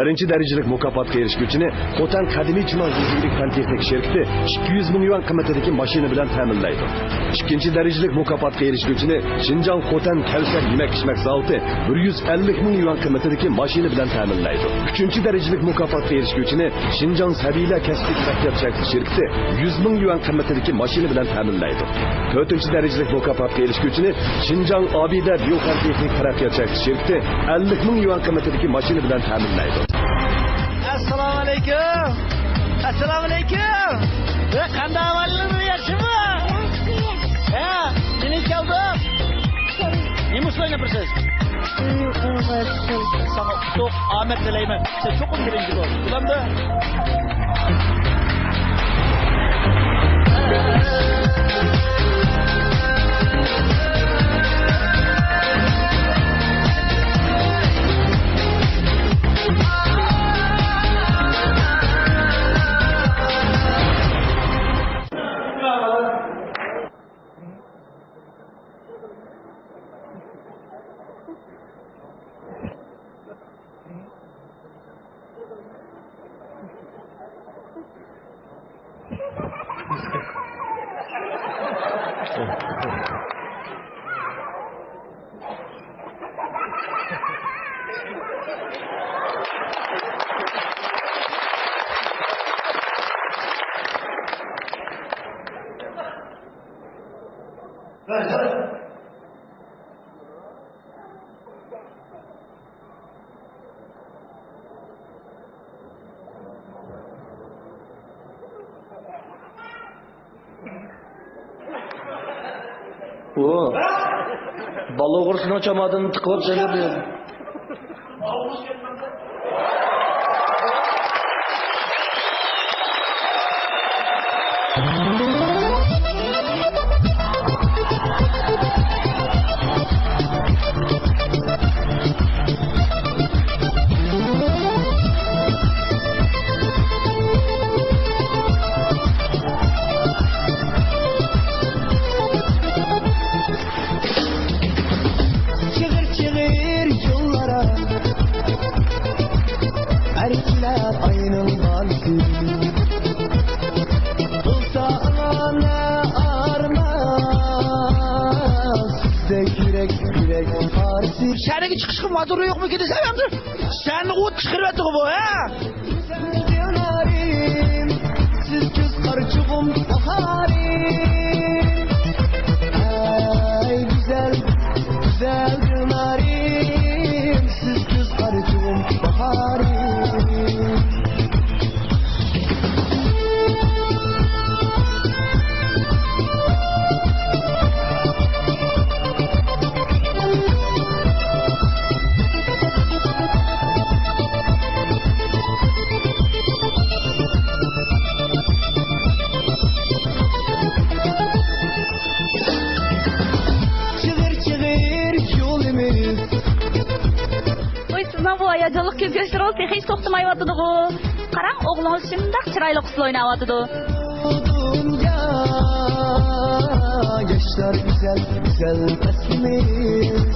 birinchi darajalik mukofotga erishguvchini Xotan qadimiy Chimon Yuridik fan-texnik şirkati 200 ming yuan qiymatidagi mashina bilan ta'minlaydi. Ikkinchi darajalik mukofotga erishguvchini Xinjiang Xotan Kavsar yemak-ichmak zavodi 150 ming yuan qiymatidagi mashina bilan ta'minlaydi. Uchinchi darajalik mukofotga erishguvchini Xinjiang Sabiylar kasbiy taraqqiyot şirkati 100 ming yuan qiymatidagi mashina bilan ta'minlaydi. To'rtinchi darajalik mukofotga erishguvchini Xinjiang Abida Biofan-texnik taraqqiyot şirkati 50 ming yuan qiymatidagi mashina bilan ta'minlaydi. Assalomu alaykum. Assalomu alaykum. Qanday ahvolingiz, yaxshimi? Ha, nima keldi? Nima o'ylayapsiz? Sana çok Ahmet dileyman. Sen çok birinci bo'l. Ulamda. O balo kursuna çamadın tıkılıp seni diyor. Senin çıkışın maduru yok mu ki desem amca? Sen o çıkırmadı bu ha? Siz göz karçığım baharim. Ay güzel, güzel dönerim. Siz göz karçığım baharim. Hayacanlıq göz göstərək, heç toxtamayıvatıdı bu. Qaraq, oğlunuz şimdi çıraylı qısıl oynavatıdı. Dünya, yaşlar güzel, güzel resmimiz.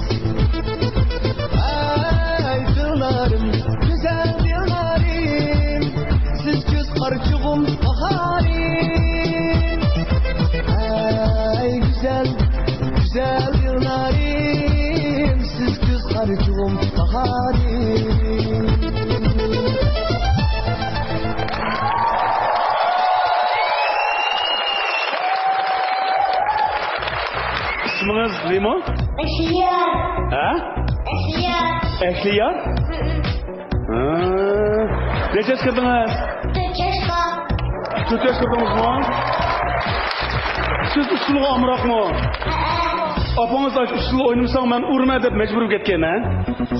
Ay yıllarım, güzel yıllarım. Siz göz karçığım baharim. Ay güzel, güzel yıllarım. Siz göz karçığım baharim. İsminiz Limon? Eşliyar. Ha? Eşliyar. Ehliyar? Neçe yaş kırdınız? 4 yaşka. 4 yaş kırdınız mı? Siz usulu amırak mı? Apanız da usulu oynamsan ben urma deb mecbur ketken ha?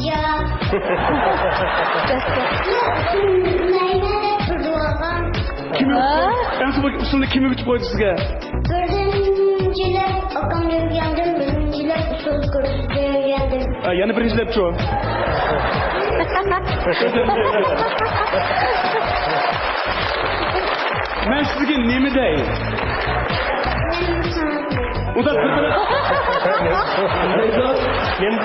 Ya. Neyine de turdu ağam. Kimi en son usulunu kimi bitip koydu size? Dördüncüler akam öğrendim, birinciler usul kursunda öğrendim. Yani birinciler çoğu. Ben sizge nemi deyim? O da kırmızı. Nemi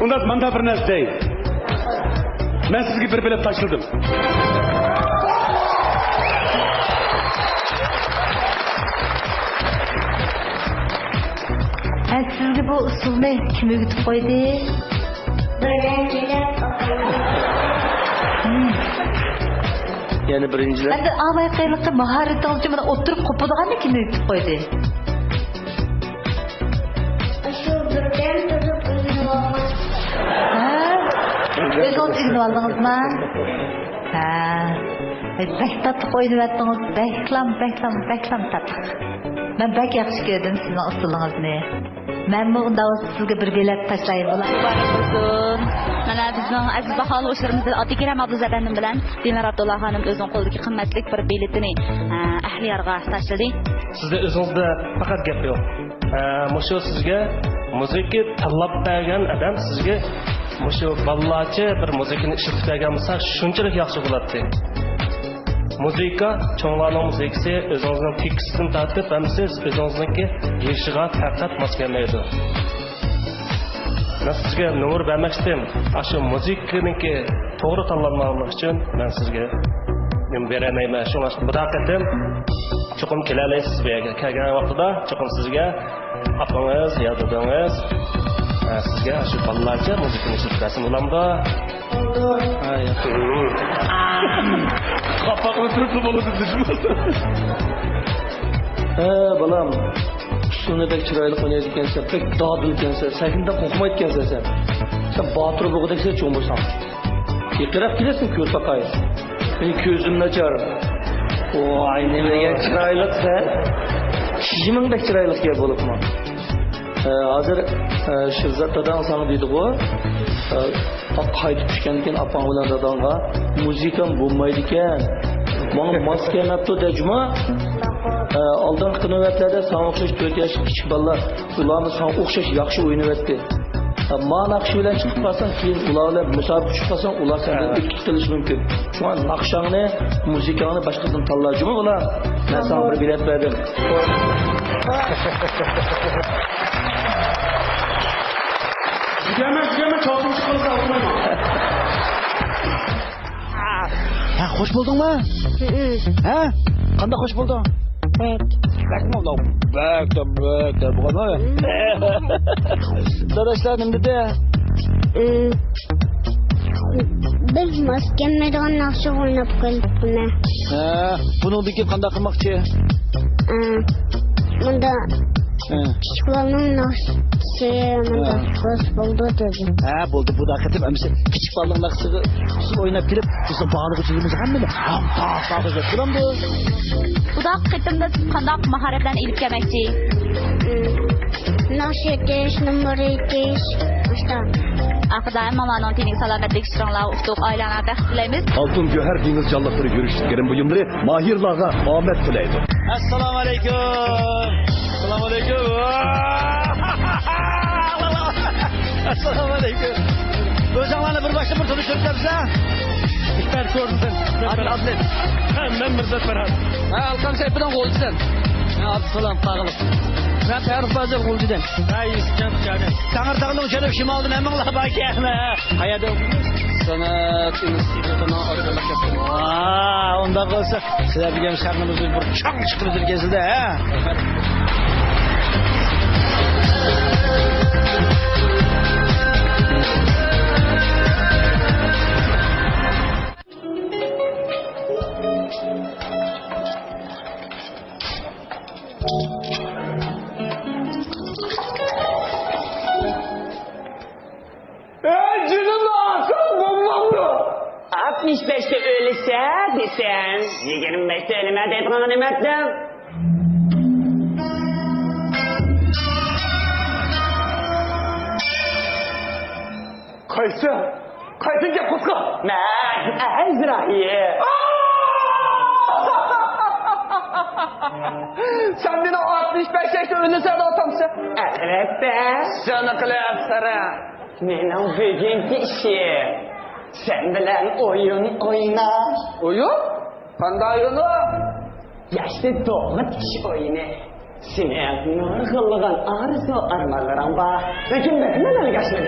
Onda manda bir nas deyim. Ben sizge bir bilet taşladım. Sizge bu usulni kim öğütüp koydu? Birinciler Yani birinciler. Endi avay qiyliqqa mahoratingizni mana o'tirib qo'padiganni kim öğütüp koydu? Şu birden tutup uyuyor. O'zingiz o'rganib oldingizmi? Ha. Bek tatlı o'ynayaptıngiz. Beklam tatlı. Ben bek yaxshi ko'rdim sizning usulingizni. Men bu unda sizga bir bilet tashlayman bo'lar. Muborak bo'lsin. Mana bizning aziz baholi o'sharimizda Otikiram Abduzadanning bilan Dinar Abdullah xonim o'zining qo'lidagi qimmatli bir biletini ahliyarga tashladi. Sizde özünüzde fakat gap yok. Muşu sizge müziki tanlap bergen adam sizge muşu ballaçı bir müzikini işitip bergen olsa şunçalik yaxşı bo'ladi. Muzika, çoğunlarının muzikisi özünüzün tekstini tartib, hem siz özünüzdeki yaşığa faqat mos kelmaydi. Ben sizge numar vermek isteyim. Aşı muzikiniki to'g'ri tanlanmalık için ben sizge veremeyim. Şuna müdaqatim çokum kelalaysiz bu yerga. Kelgan vaqtida çokum sizge apangiz, yadidingiz sizge shu bolalarcha muzikani ishlatib bersin bo'lamdi. Kapaklı tırıklı balısı düşmez. Balam. Şunu pek chiroyli oynaydı ekansan, pek dadil ekansan, sakinda qo'rqmaydi ekansan sen. Sen Batur bo'g'idaksa cho'ng bo'lsan. Yiqirab kelasan ko'z topay. Meni ko'zim nachar. Voy, nimaga chiroylisan? Kishimingdek chiroyliga bo'libmi? Hozir Shirzat dadam sana deydi-ku. Qaytib tushgandan keyin opam bilan dadamga muzikam bo'lmaydi ekan. Menga mos kelmabdi dejma. Oldingi navbatlarda sana o'xshash 4 yoshli kichik bolalar ularni sana o'xshash yaxshi o'ynayapti. Ma naqsh bilan chiqib qolsang, keyin ular bilan musobaqa chiqib qolsang, ular sendan ikki qilish mumkin. Shunga naqshangni, muzikangni boshqadan tanlajmi ular? Men sana bir bilet berdim. Güleme çalsın çıkarsa olmayma. Ha, hoş buldun mu? Ha? Kanda hoş buldun? Bek. Bek mi oldu? Bek de bu kadar mı? Dadaşlar ne dedi? Biz maskemeden nasıl oynayıp geldik buna? Ha, bunu bir kez kanda kırmakçı. Bunda küçüklerin nasıl hoş buldu dedi. Ha, buldu bu da hakikaten. Mesela küçük balığın naksı oynayıp gelip bizim bağlı usulümüz hem mi? Bağlı usulü. Buram bu. Bu da qitimda siz qanday mahoratlarni ilib kelmoqchi? Nasıl yetiş, numara yetiş. İşte. Axıda mamaning tening salomatlik shirinlar utuq oilalarda tilaymiz. Altın Göher deniz canlıkları görüştüklerin buyumları mahirlarga Ahmet tilaydi. Assalamu alaikum. Assalamu alaikum. Assalamu alaikum. Özanlarla bir başta bir tanıştırıp bize. İster gördün sen. Adlet. Ben Mirzat Ferhat. Ha, Alkan Seyfi'den golcüden. Ha, Abdüsalam Tağılım. Ben Ferhat Fazıl golcüden. Ay iskan canım. Tanır Tağılım şeref şimaldın eminla bakiyahına. Hayada Sanat institutuna arkalık yaptım. Aa, onda olsa sizler bilgen şarnımızı bir çok çıkırızır gezildi ha. Canım akıl bombandı. 65'te öylese desen, 25'te ölüme deydiğini demektim. Kaysa. Kaysın gel kutka. Ben Ezra'yı. Sen beni 65 yaşta ölürsen de atamsın. Evet be. Sana kılarsana. Benim bugünkü işim. Sen bilen oyun oynar. Oyun? Kanda oyunu? Yaşlı doğmat iş oyunu. Senin nur kıllıgan arzu armalarım var. Lakin ben hemen kaçmadım.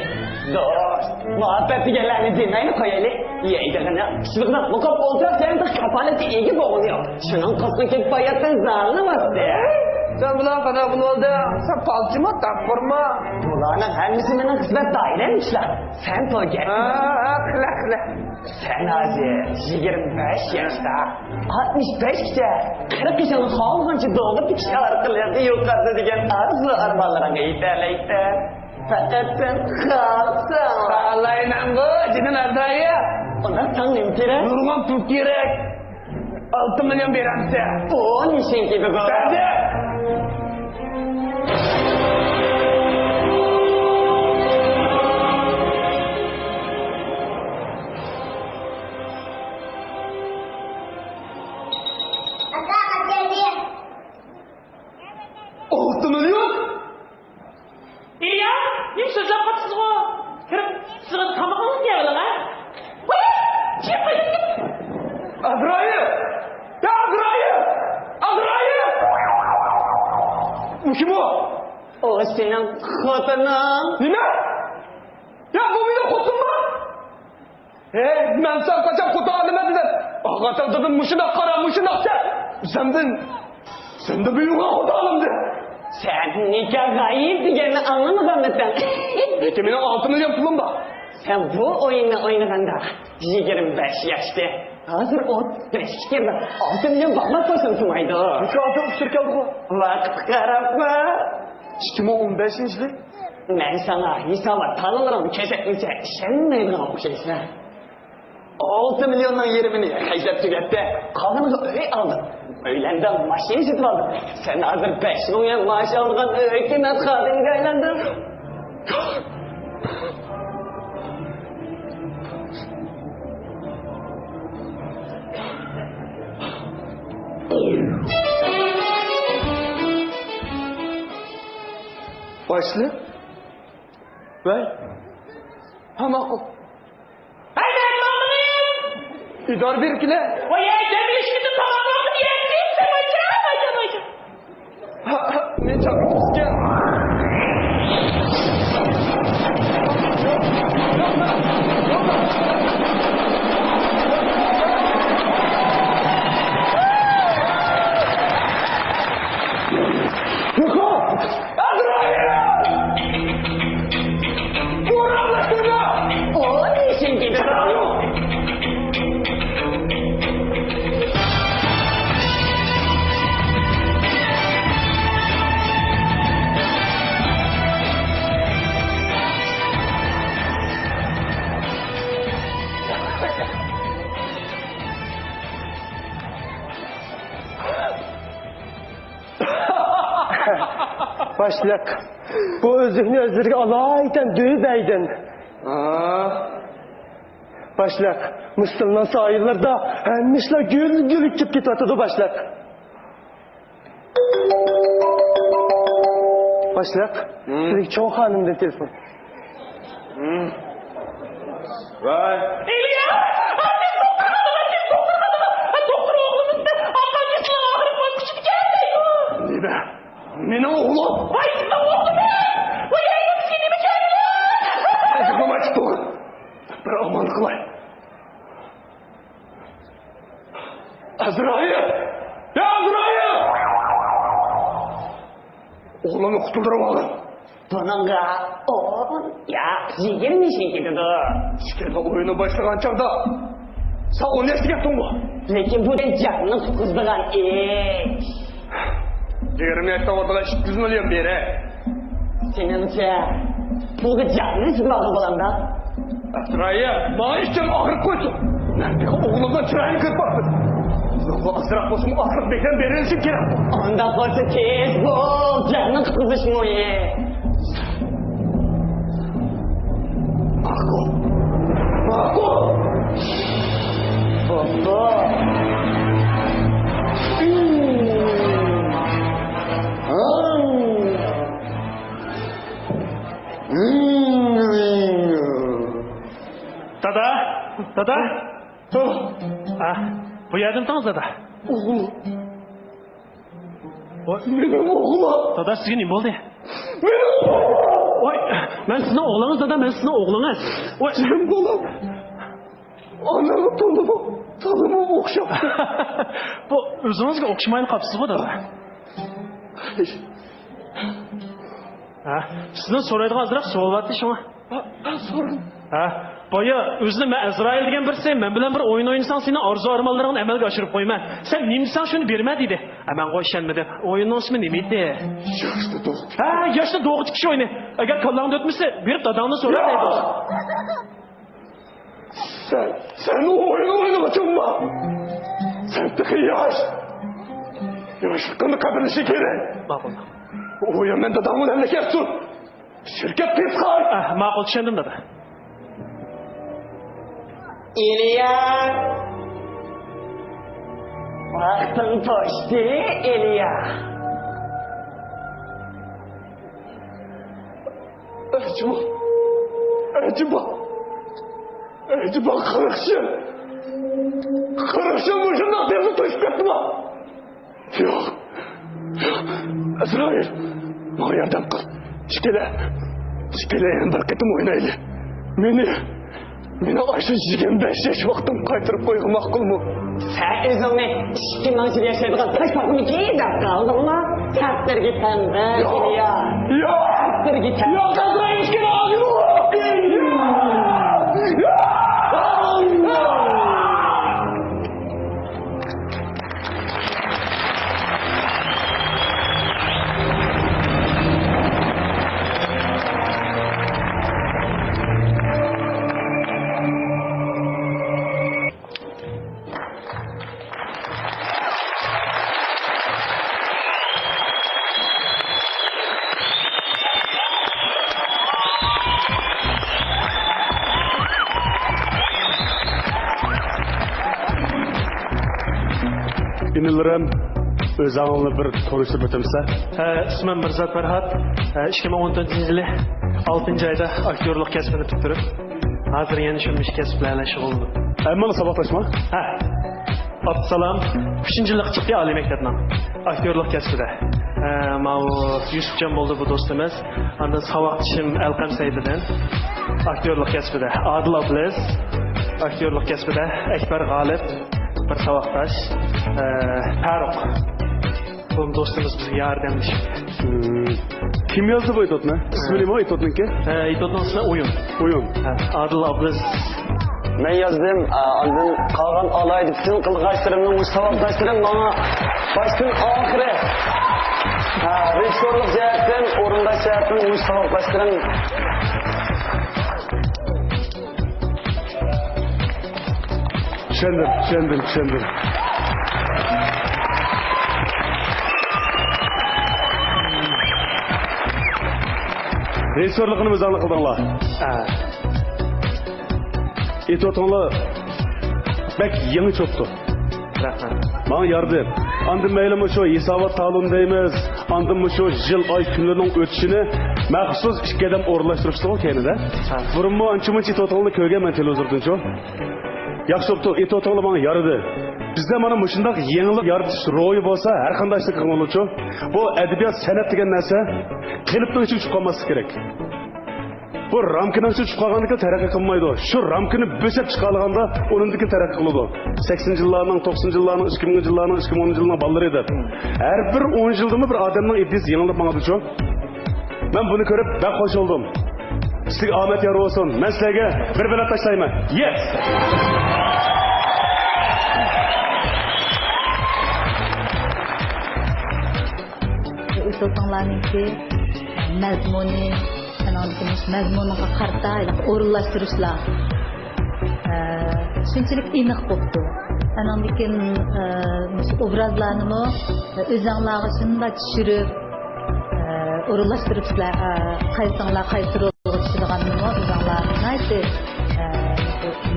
Dost, muhabbet deganlarni demayni qo'yaylik. Yeydig'ini qishliqdan muqab o'ltirib, sen de kafalati ega bo'g'iniyor. Shuning qizga ketmayotgan zallimasdi. Sen bilan qana bo'ldi? Sen palchima taqqurma. Bularning hammasi mening xizmat doiramishlar. Sen to'yga. Qila. Sen hozir 25 yoshda, 65 gacha, 40 yoshni xohlagancha doğru pikishlar qilyapti, yo'qadi degan arzu armonlaringga yetarlaydi. Faqat sen xalqsan. Qallayman bu, jinim ardaya. Ona sen nima kerak? Nurman pul kerak. 6 million beramsan. O nishing kebi bu? Kim o? O senin xotining. Nima? Ya bu benim xotim mı? Ben sen kaçak xotin alima dedim. Ağatam dedim muşuna qara muşuna sen de benim xotin alımdı. Sen nikah gayip deganini anlamaganmisan? Lekin benim 6 milyon pulum var. Sen bu oyunu oynaganda 25 yoshda. Hozir 35 kirdi. 6 milyon bag'lab qo'ysin sumaydi. Nikahda uçur kaldı bu. Vaqt qarabmi? 2015-yili. Men sana hisobat tanlarim kesaklicha ishonmaydigan o'xshaysan. 6 milyondan yerimini haydab tugatdi. Qolganiga uy oldim. Uylandim, mashina sotib oldim. Sen hozir 5 million maash olgan hukumat xodimiga aylanding. Başlı. Ver. Ama o. Haydi mamını. İdar bir kile. Vay ya demiş ki tamamını yendim. Sen hocam. Ne çabuk gel. Başlak. Bu özünü özürge alaydan düğübeydin. Başlak. Mısır'dan sahillerde hemmişler gül içip gitmedi başlak. Başlak. Sizi çok hanımdan telefon. Vay. İlyas! Doktor oğlumuz da akancısına ağrıp bakışıp geldi. Ne be? Benim oğlum. Vay sizin oğlum be! Vay yaydım seni mi kendin? Açıklama açık olur. Bir aman kılay. Azrail! Ya Azrail! Oğlumu kurtulduramadım. Bununla oğlum ya 20 dedi. İşte oyunu başlayan çağda sen onu eski yaptın mı? Lekin bu da canını kızdırgan iş. 20 yaşta ortada 200 milyon beri. Seningcha bu canını sıkmalı bulanda. Azrail bana işten ahır koysun. Nerede oğlumdan çırağını kırpaktın. Bu azrak olsun ahır beklen verilsin kerem. Onda koysa tez bol canını kızışmıyor. Marco. Marco. Baba. Dada. Bu yerden tanız dada. Oğlum. Benim oğlum. Dada sizge ne oldu? Benim oğlum. Oy, ben sizin oğlanız da ben sizin oğlunuz. Oy. Benim oğlum. Anamı tanımı okşap. Bu özünüzge okşamayın kapısı bu da. Ha, sizden soraydığı azırak soğuk attı şuna. Sorun. Ha, baya özünü ben Azrail degen birsem, ben bilen bir oyun oynasan seni arzu armanlarını emelge aşırıp koyma. Sen nimsen şunu berme dedi. Hemen koşanmadı. Oyunun ismi nemeydi? Yaşlı dost. Ha, yaşlı doğru kişi oyunu. Eğer kalağında ötmüşse bir dadağını sorar neydi? Sen o oyunu oynamadın mı? Sen tıkı yaşlıkını kabilesi gerek. Makul. O oyun ben dadağımı memleketsin. Şirket piskal. Ah, makul düşündüm de. İlya. Vaktin poştu İlya. Acaba 40 yıl başından dersi taşıp yattı mı? Yok. Azrail, bana yardım kıl. Şikele en bir ketim oynaylı. Meni Ayşe jigen 5 yaş vaktim kaytırıp koyuğum akıl mı? Sen özünü işkin acil yaşaydığı taş bakımı giy de kaldın mı? Serttir git hem de İlya. Serttir git hem de. Yok Azrail işkin ağzını. İnilerim, öz ağınlı bir konuşturup ötemse. İsmim Mirzat Ferhat. 2014 yılı 6. ayda aktörlük kesbini tutturup hazır yeni şunmuş kesiplerle şıgıldım. Emmanı sabahlaşma. Ha. Abdüsalam 5. yıllık çıktı Ali Mektebi'nden. Aktörlük kesbide. Yusuf Can oldu bu dostumuz. Ondan Savakçım Elkam Seydi'den. Aktörlük kesbide. Adil Ablez. Aktörlük kesbide. Ekber Galip. Bir savaktaş. Faruk. Bu dostumuz bize yardımcı. Kim yazdı bu itotunu? İsmi ne bu itotunki? İtotun ismi Oyun. Adil Ablez. Ben yazdım. Adın kalgan alaydı. Bütün kılgaçlarımın, savaktaşlarım bana başın ahire. Rejisörlük cihetten, orundaş cihetten, savaktaşlarım. Şendim. Rejisörlükünü müzanlı kıldınlar. İtotonla bek yeni çoktu. Bana yardım. Andım meylimi şu isavat talun deymiz. Andım şu yıl ay günlerinin ötüşünü məxsus işkedem orlaştırıştı o kendine. Burun mu ançımınç itotonla köyge men televizordun şu. Yaxşı oldu, itotonla bana yarıdı. Bizde mana muşundaq yenilik yaratish ro'yi bo'lsa, har qanday ishni qilmoqchi. Bu adabiyot san'at degan narsa qilibdan uchib chiqolmasi kerak. Bu ramkadan uchib chiqqanlikda taraqqiy qilmaydi. Shu ramkani bo'shab chiqarganda o'rindagi taraqqiy qiladi. 80-yillarning, 90-yillarning, 2000-yillarning, 2010-yillarning ballari edi. Har bir 10 yildimi bir odamning idisi yengilib mangadi-chu. Men buni ko'rib ben qo'shildim. Sizga omad yor bo'lsin. Men sizlarga bir bilet tashlayman. Yes! So'zlarninki mazmuni, sanadimiz mazmuniga qarta o'rinlashtirishlar. Shunchalik aniq bo'ldi. Anandikin obrazlarni o'zinglarga shunday tushirib, o'rinlashtiribsizlar. Qaysinglar qaysi rolga tushadiganini o'zinglar aytdi.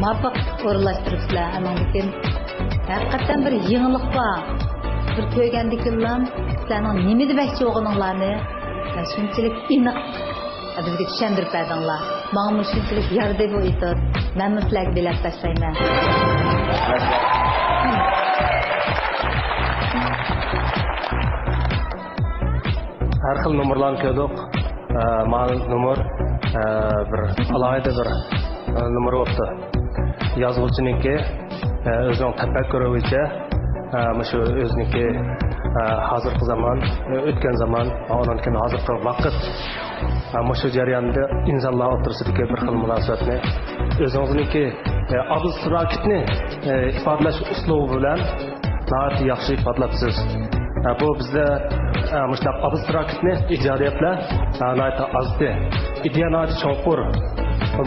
Muvaffaq o'rinlashtiribsizlar. Anandikin haqiqatan bir yangilik bor. Bir ko'rgandikinlar sizlarning nima demoqchi bo'lganinglarni shunchalik aniq bizga tushuntirib berdinglar. Menga shunchalik yordam bo'ldi. Men sizlarga belab tashlayman. Har xil nomerlarni ko'rdik. mal numar bir alayda bir numar oldu. Yazgıcınınki özünün təfəkkürü bo'yicha shu o'ziniki hozirgi zaman, o'tgan zaman, ondan hozirgi vaqt shu jarayonda insonlar o'rtasidagi bir xil munosabatni o'zingizniki abstraktni ifodalash uslubi bilan nihoyatda yaxshi ifodalabsiz. Bu bizda mushtaq abstraktni ijodiyatlar nihoyatda ozdi. Ideya nihoyatda cho'nqur.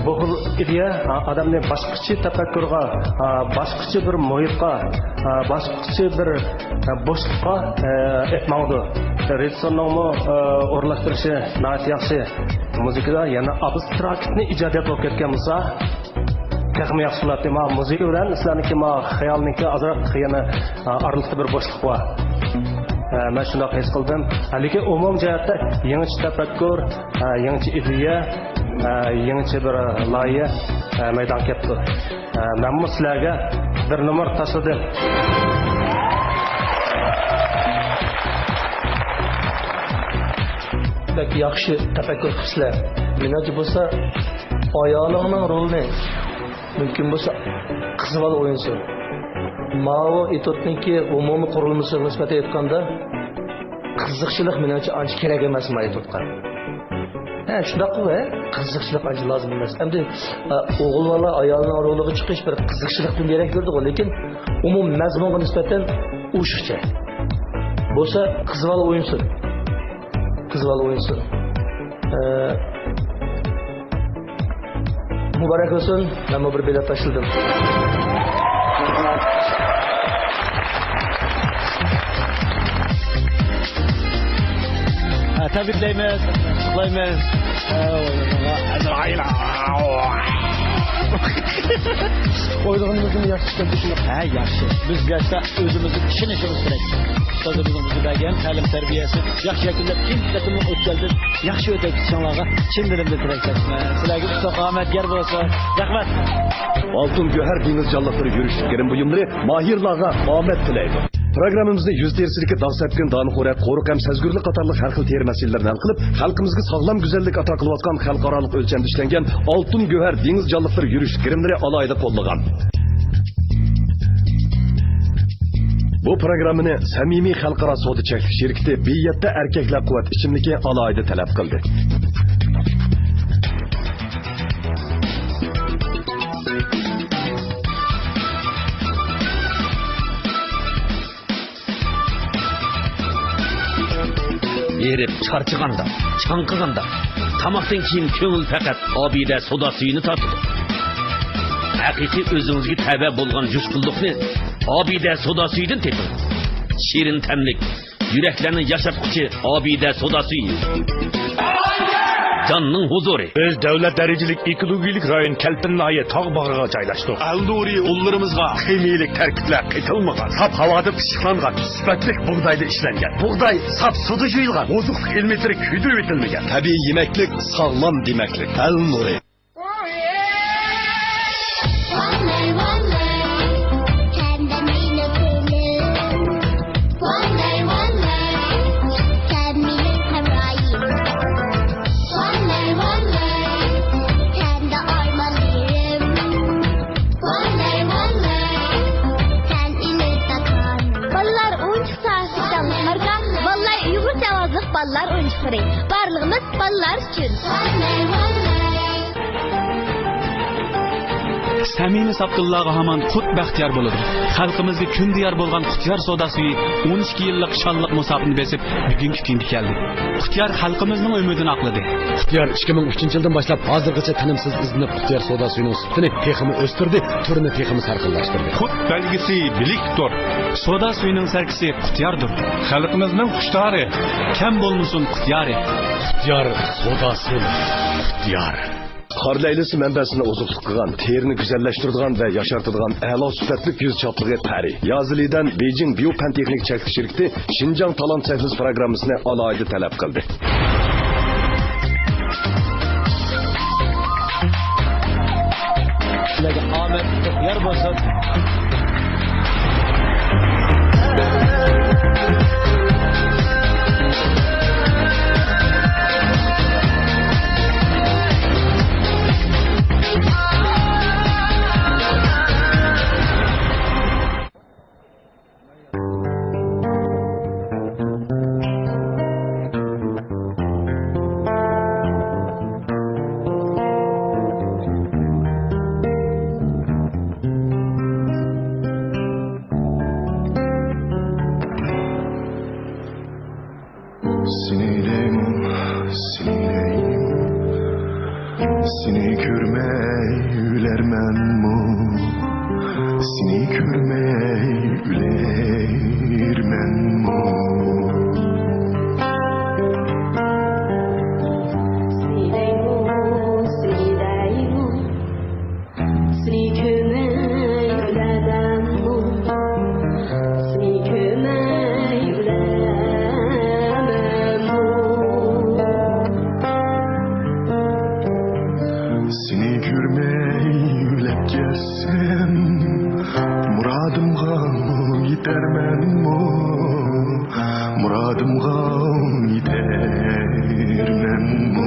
Bu xil ideya odamni boshqacha tafakkurga, boshqacha bir muhitga, boshqacha bir bo'shliqqa etmoqdi. Rejissyorning o'rlashtirishi nihoyat yaxshi. Muzikada yana abstraktni ijodiyat bo'lib ketgan bo'lsa, texmi yaxshi bo'ladi. Muzika bilan sizlarniki xayolniki azroq yana oralikda bir bo'shliq bor. Men shunday his qildim. Lekin umum jihatda yangicha tafakkur, yangicha ideya, yangicha bir loyiha maydon ketdi. Men bu sizlarga bir numar tashladim. Bak yaxshi tafakkur qilsizlar. Menimcha bo'lsa ayolingning rolini mumkin bo'lsa qizib olib o'yinsin. Mao etotniki umumiy qurilmasiga nisbatan aytganda qiziqchilik menimcha ancha kerak emas etotga. Shunday qilib, qiziqchilik ancha lozim emas. Endi o'g'il bola ayolning roliga chiqish bir qiziqchilikdan kerak ko'rdi-ku, lekin umumiy mazmunga nisbatan o'shiqcha. Bo'lsa qizib olib o'yinsin. Qizib olib o'yinsin. Muborak bo'lsin. Men bir bilet tashladim. Tabriklaymiz, qulaymiz. O'ylaganimizni yaxshi tushunib. Ha, yaxshi. Bizga esa o'zimizni tushunishimiz kerak. Ustozimizning bergan ta'lim tarbiyasi yaxshi yakunlab, kimsatimni o'tkazib, yaxshi o'tayotganlarga chin dilimdan tilaklayman. Sizlarga uzoq omadlar bo'lsin. Rahmat. Altın Göher Deniz Canlıkları yürüyüşlük yerin buyumları mahirlarga omad tilaydi. Programımızda yüz tersilikki dağ sepkin, danıqorat, qoruq hem sezgürlük qatarlıq her xil teri meselelerini hal qilib, xalqimizga sağlam güzellik ata qılıvatkan xalqaralıq ölçemde işlengen Altın Göher Deniz Canlıkları yürüyüşlük yerimleri alayda qollagan. Bu programını samimiy xalqaro savdo cheklik şirketi Biyyatda erkeklar quvvat ichimligi alayda talab qildi. Erip charchiganda, chanqiganda, tamoqdan keyin ko'ngil faqat obida soda suyini tortadi. Haqiqiy o'zingizga tava bo'lgan jushqunlikni obida soda suyidan teping. Shirin tamlik, yuraklarni yashatquchi obida soda suyi. Canning huzuri. Biz davlat darajalik ekologik rayon Kalpinnoyi tog' bag'riga joylashdik. Alduri ullarimizga ximiyalik tarkiblar qaytilmagan, sap havoda pishiqlangan, sifatli bug'doyda ishlangan. Bug'doy sap suvda yuyilgan, oziqlik elementari kuydirib etilmagan. Tabiiy yemeklik, sağlam demeklik. Al-Nuri. Ballar oyuncuları. Barlığımız ballar için. Samimiy Abdullaga hamon qut baxtiyor bo'ladi. Xalqimizga kun diyar bo'lgan Qutyar soda suyi 12 yillik shonliq musofirni besib bugungi kunga keldi. Qutyar xalqimizning umidini oqladi. Qutyar 2003-yildan boshlab hozirgacha tinimsiz izlanib Qutyar soda suyining sutini texmi o'stirdi, turini texmi sarxillashtirdi. Qut belgisi bilikdir. Soda suyining sarkisi Qutyardir. Xalqimizning xushtari kam bo'lmasin Qutyari. Qutyar soda suyi. Qutyar Qarlaylisi mənbəsini ozuqluq qılğan, terini güzəlləşdirdiğən və yaşartdıqan əla sübətlik yüz çaplığı pəri. Yazılıdan Beijing Biopentexnik Çəklik şirketi Şinjan Talant Səhviz proqramısını alayda tələb qıldı. Sizlərə Ahmet yer bolsun. Seni görmey ülermen mo. Seni görmey ülep gelsem muradımga yetermen mo. Muradımga yetermen mo.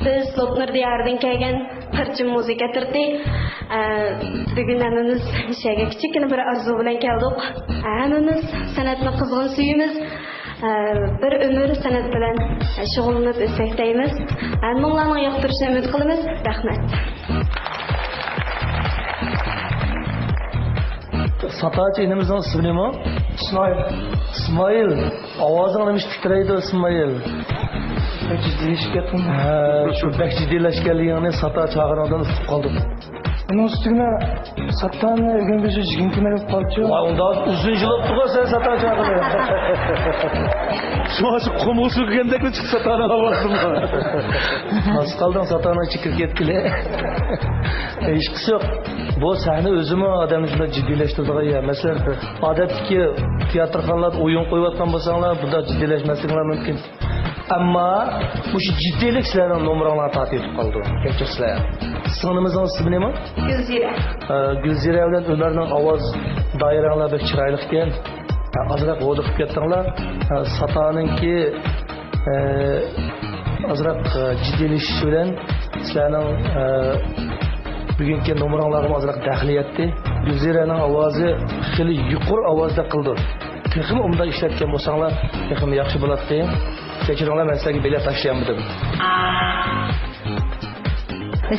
Biz Lopnur diyardan kelgan qirchi musiqa turdi. Bugun hammamiz shayga kichikina bir arzu bilan keldik. Hammamiz san'atni qizg'in suyimiz. Bir umr san'at bilan shug'ullanib o'sakdaymiz. Hammanglarning yoqtirishini umid qilamiz. Rahmat. Satachi inimizning ismi nima? Ismoil. Ismoil. Ovozing nima titraydi Ismoil? Şu bek ciddileşkenliğini sata çağırandan ısıp kaldım. Bunun üstüne satan gün bizi jigintine yapıp kalçıyor. Onda uzun yıllık tuğu sen sata çağırıyor. Şu aşık kumulsu kendekli çık satana havasın. Nasıl kaldın satana çıkıp yetkili. Hiç kısa yok. Bu sahne özümü adam içinde ciddileştirdiği yer. Mesela adetteki tiyatrokanlar oyun koyuvatkan bolsanlar bu da ciddileşmesinden mümkün. Ama bu ciddilik sizlerden numaranlar tatil edip kaldı. Geçir sizler. Sınırımızın ismi ne mi? Gülzire. Gülzire ile Ömer'in avaz doiranglar bir chiroyli ekan. Azroq o'dib ketdinglar. Satanınki azroq jiddiylashish bilan sizlarning bugungi nomerlarga azroq daxli etdi. Gulziraning ovozi xili yuqori ovozda qildi. Texim unda ishlatgan bo'lsanglar, texim yaxshi bo'ladi. Kechiringlar, men sizlarga bilet tashlayman.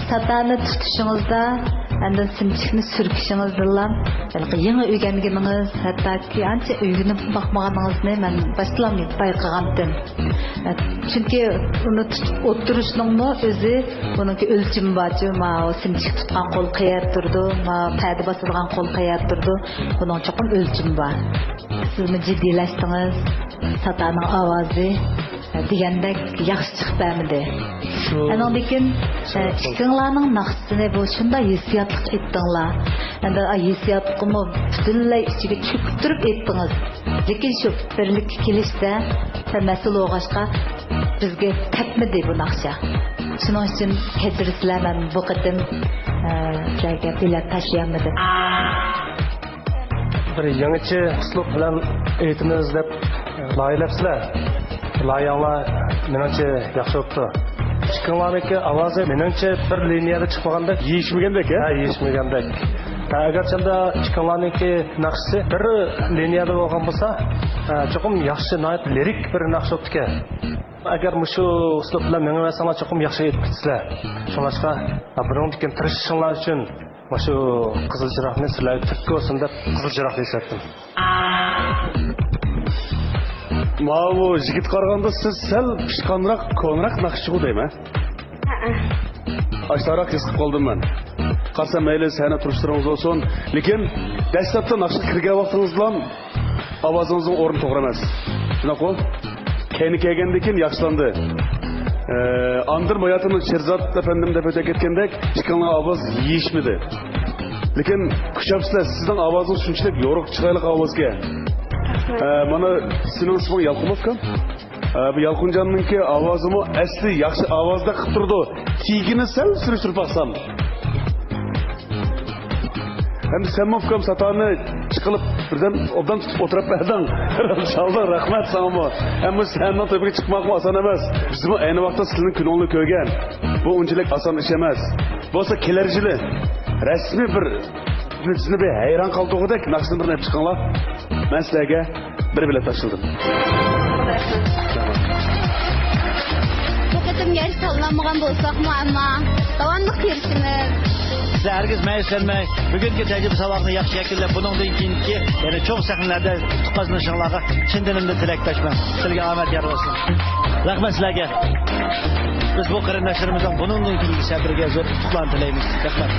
Satani tutuşunuzda, anda simchikni surkishingizdan, yangi o'rganganingiz, hattoki ancha o'rganib boqmaganingizne men başlam bayqagandim. Chunki uni tutib o'tirishning o'zi buningki o'lchimi bor-ku, ma simchik tutgan qo'l qayerda turdi, ma payda bosilgan qo'l qayerda turdi, buning cho'qim o'lchimi bor. Sizmi jiddiylashdingiz, Satanining ovozi degandek yaxshi chiqibdi. Anan lekin ikkinlarning naqsini bu shunday hissiyotlik etdinglar. Endi hissiyotni butunlay ichiga cho'kib turib etdingiz. Lekin shu birlikka kelishda mas'ul o'g'ashqa bizga tepmidi bu naqsha. Shuning uchun kechirsizlar, men bu qatim sizlarga bilet tashlayolmadim. Bir yangicha uslub bilan aytimiz deb loyilabsizlar. Loyihalar menimcha yaxshi o'tdi. Chiqqanlarniki ovozi menimcha bir liniyada chiqmaganda yeyishmagandek, yeyishmagandek. Agar chanda chiqqanlarniki naqshi bir liniyada bo'lgan bo'lsa, cho'qim yaxshi, noyat lirik bir naqsh o'tdi. Agar shu uslub bilan mengaversanlar cho'qim yaxshi aytibsizlar. Shuningdek, birontgan tirishishinglar uchun shu qizil chiroqni sizlarga tikka olsin deb qizil chiroq eslatdim. Mavo yigit qaraganda siz sal pishqonroq, ko'nroq naqshchi deyman. Ashtaroq his qilib qoldim men. Qarsa mayli sahna turishtiringiz bo'lsin, lekin dastlabda naqshga kirgan vaqtingiz bilan ovozingizning o'rni to'g'ri emas. Shunaqa keyni kelgandan keyin yaxshilandi. Andir hayatımın Sherzod efendim deb o'tib ketgandek, chiqqan ovoz yeyishmidi. Lekin kuchapsizlar, sizning ovozingiz shunchalik yo'riq, chiroyli ovozga. Mana sizning ismingiz Yalqumovkan. Bu Yalqunjonninki ovozimi asli yaxshi ovozda qilib turdi. Tigini sal surishtirib baqsam. Hem Semovkam Satani chiqilib birdan obdan tutib o'tirib berding. Inshaalloh rahmat sana. Ammo sendan to'piga chiqmoqmi oson emas. Bizmi ayni vaqtda sizning kuningni ko'rgan. Bu unchalik oson ish emas. Bo'lsa kelar yili rasmiy bir sizni bir hayron qoldirgudek naqshni bir nab chiqinglar. Men sizlarga bir bilet tashildim. Bu qatim gel sallanmagan bo'lsaqmi, ammo davomli kirishimiz. Sizlar herkes meyillenmey, bugünkü tecrübe sabahını yaxshi yakunlab, buningdan keyingi yana cho'ng sahnalarda qazanishinglarga chin dilimdan tilakdoshman. Sizlarga omad yor bo'lsin. Rahmat sizlarga. Biz bu qarindoshlarimizdan buningdan keyingi safarga zo'r yutuqlar tilaymiz. Rahmat.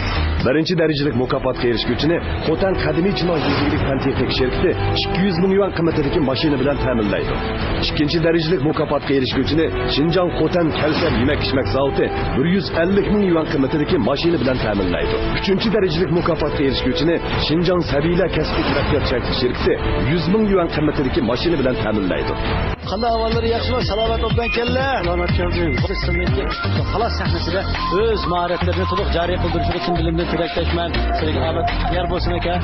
Birinchi darajalik mukofotga erishguvchini Xotan qadimiy chinoy yuzlilik fan-texnik sherkiti 200 ming yuan qimmatidagi mashina bilan ta'minlaydi. Ikkinchi darajalik mukofotga erishguvchini Xinjiang Xotan Kalsar yemak-ichmak zavodi 150 ming yuan qimmatidagi mashina bilan ta'minlaydi. Uchinchi darajalik mukofotga erishguvchini Xinjiang Sabila kasbiy taraqqiyot sherkiti 100 ming yuan qimmatidagi mashina bilan ta'minlaydi. Qanday avvallari yaxshimi? Salomat obdan kellar. Salomat kelding. Sizlarga xalos sahnasida o'z mahoratlarini to'liq joriy qildirishga chin dilimdan tilakdoshman. Sizlarga omad yor bo'lsin aka.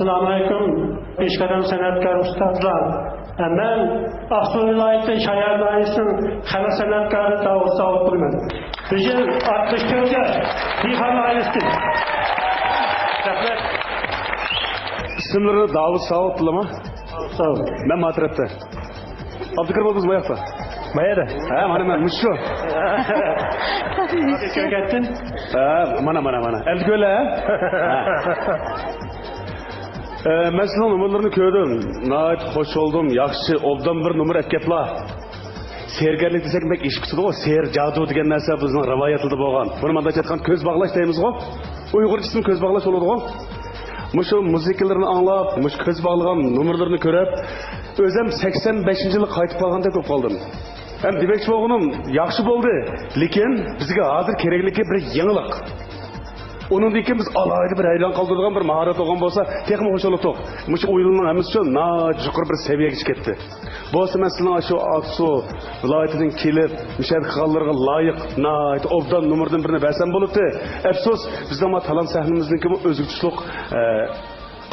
Assalomu alaykum. Peshqadam san'atkor ustozlar. Men Aqsuv viloyati Shayar doirasining xalq san'atkori Davud Savutliman. Bizim 64'e bir halayısın. İsimleri Davud Savutlu mu? Sağ ol. Ben matrette. Abdülkarim oldunuz mu ayakta? Mayada. He mana muşu. Nasıl geldin? Mana. Eldi göle he? Ben sizin numaralarını gördüm. Nait hoş oldum. Yaxşı obdan bir numara etkepla. Sergerlik desek bek iş kutudu o. Ser jadu degen narsa bizning rivoyatida bo'lgan. Buni manda aytgan ko'z bog'lash deymiz-ku. Uyg'urchasini ko'z bog'lash bo'ladi-ku. Mushu muzikalarni anglab, mush ko'z bog'lagan numaralarni ko'rib, o'zim 85-yilda qaytib qolganda ko'p qoldim. Hem demoqchi bo'lganim yaxshi bo'ldi, lekin bizga hozir kerakligi bir yangilik. Onundan keyin biz alayda bir hayron qoldirgan bir mahorat olgan bo'lsa, texmi xo'sh bo'ladi. Mush o'yinning hammasi uchun yuqori bir saviyaga chiqib ketdi. Bo'lsa masalan shu Aqsu viloyatidan kelib, müşahid qilganlarga loyiq, obdan numurdan birini bersam bo'libdi. Afsus, bizning talant sahnamizniki bu o'zgarishlik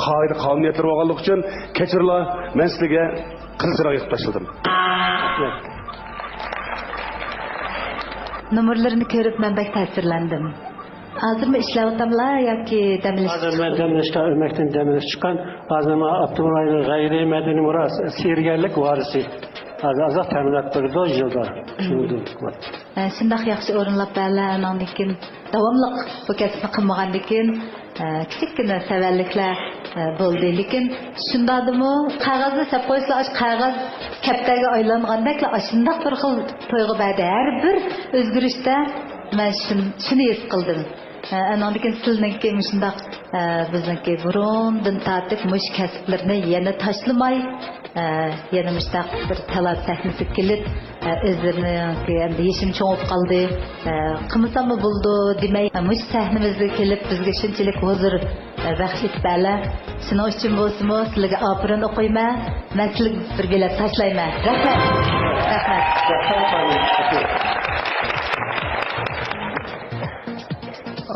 qoida qonuniyatlar bo'lganligi uchun kechirlar, men sizlarga qizcharoq yiqib tashladim. Numurlarını görüp ben bek ta'sirlandim. Hazır mı işlevtamlar yoki demilish? Hazır ben demilishga o'rmakdan demilish chiqqan. Hazır men Abdullayning g'ayriy madaniy meros sergarlik varisi. Azaq ta'minlab turdi yilda. Shundoq yaxshi o'rinlab bergandan keyin davomli bu kasbni qilmagandan keyin kichikgina savalliklar bo'ldi, lekin shundadimi qog'ozni sap qo'ysa, qog'oz kaptaga aylangandek shundoq bir xil to'yg'i berdi. Har bir o'zgarishda men shuni his qildim. Anandikin sizlarniki shundoq bizniki burundan tartib mush kasblarni yana tashlamay, yana mushtaq bir talat sahnasi kelib o'zlarini endi yeshim cho'ngib qoldi. Qilmasam bo'ldi demay, mush sahnamizga kelib bizga shunchalik huzur baxsh etdilar. Shuning uchun bo'lsa-mu sizlarga opirin o'qiyman, men sizlarga bir bilet tashlayman.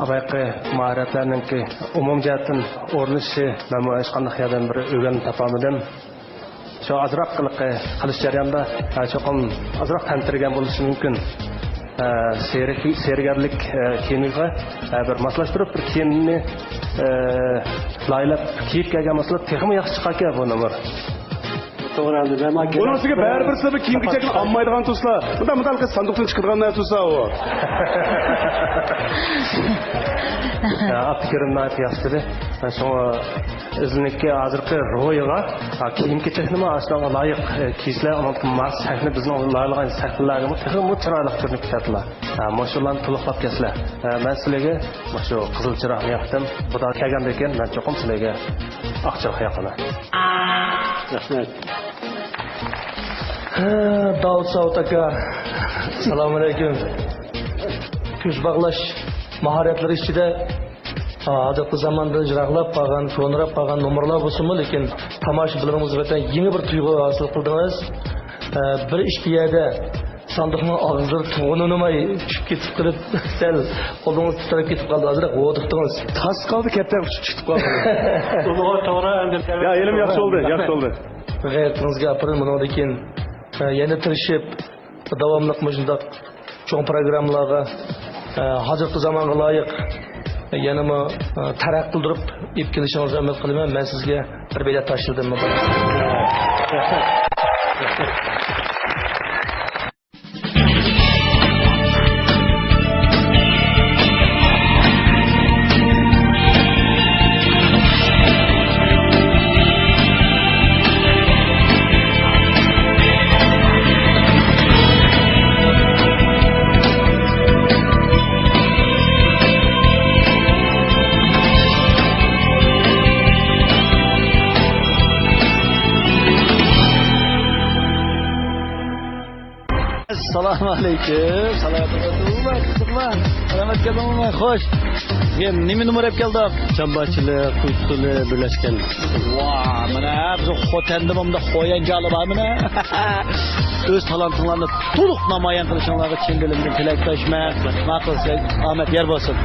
Abayqı maharetlerinin ki umumcatın ornışı ben bu eşkanlık yerden bir öğren tapamadım. Şu azrak kılıç jarayonida çoğum azrak tantirgen buluşu mümkün. Sergerlik kiyimiga bir maslashtirib bir kiyimni laylab kiyib kelgan masala texmi yaxshi chiqarkan bu numar. To'g'ri, men Bunun sizga baribir sizlar kiyim kechakni olmaydigan tuslar. Bundan sanduqdan chiqadigan narsa o. Abdülkarim nayt yaxshidi. Sonra o'zinikki hozirgi ro'yiga kiyim kechakni aslida loyiq kiyishlar, uning mas sahna bizning loyiqlagan sahnalarga texmi chiroyli ko'rinib ketadilar. Mashallah to'liqlab keslar. Men sizlarga shu qizil chiroqni yoqdim. Xudo kelgandan keyin men cho'qim sizlarga oqchiroq yoqaman. Rahmat. Davud Savut aka, assalomu alaykum. Ko'z bog'lash mahoratlari ichida hozirgi zamonda ijroqlab qolgan, so'nrab qolgan numurlar bo'lsa-mu, lekin tomoshabinlarimizga yangi bir tuyg'u hosil qildingiz. Bir ishki yerda sanduqning og'zida tug'unilmay tushib ketib qilib, sal qo'lingiz titrab ketib qoldi. Hozir o'tiqdingiz. Tas qoldi, katta chiqib qoldi. To'g'ri, ya elim yaxshi oldu. G'ayratingizga apirin bundan keyin yana tirishib davomli shunday cho'ng programmalarga hozirgi zamonga loyiq yanama taraq qildirib ib kelishingizni umid qilaman. Men sizga bir bilet tashladim. Assalomu alaykum. Salomat keldingmi? Xo'sh. Men nima numar olib keldim? Chambachilik, qo'ychilik birlashgan. Voy, mana biz xotanda bunda qo'yan jalib mana. O'z talantinglarni to'liq namoyon qilishinglarga chin dilimdan tilakdoshman. Maqsadga omad yer bo'lsin.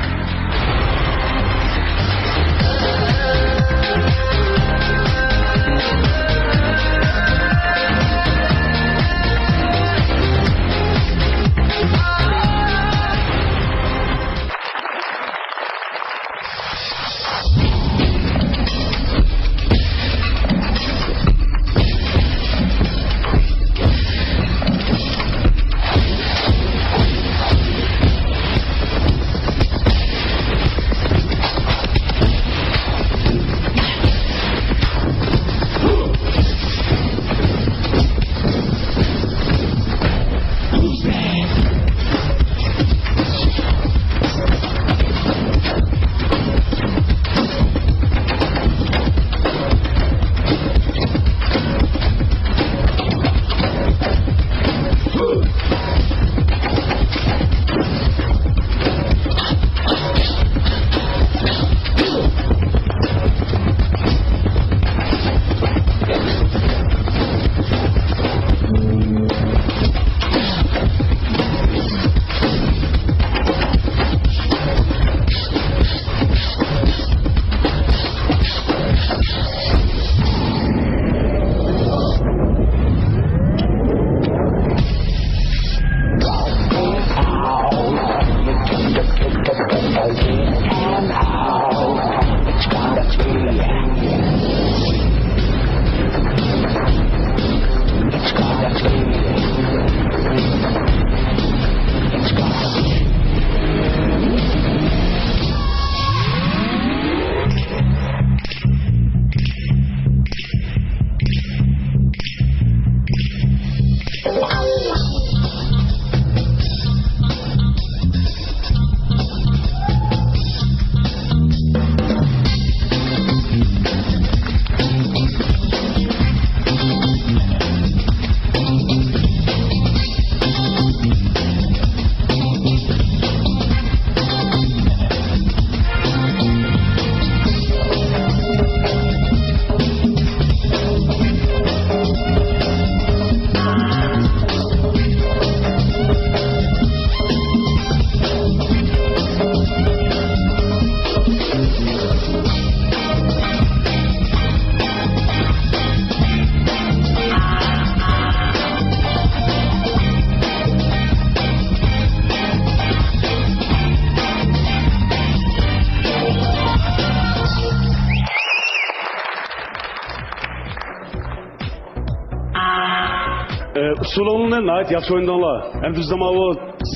usulüngni nəhayət yaxşı oynadınlar. Hem biz zaman o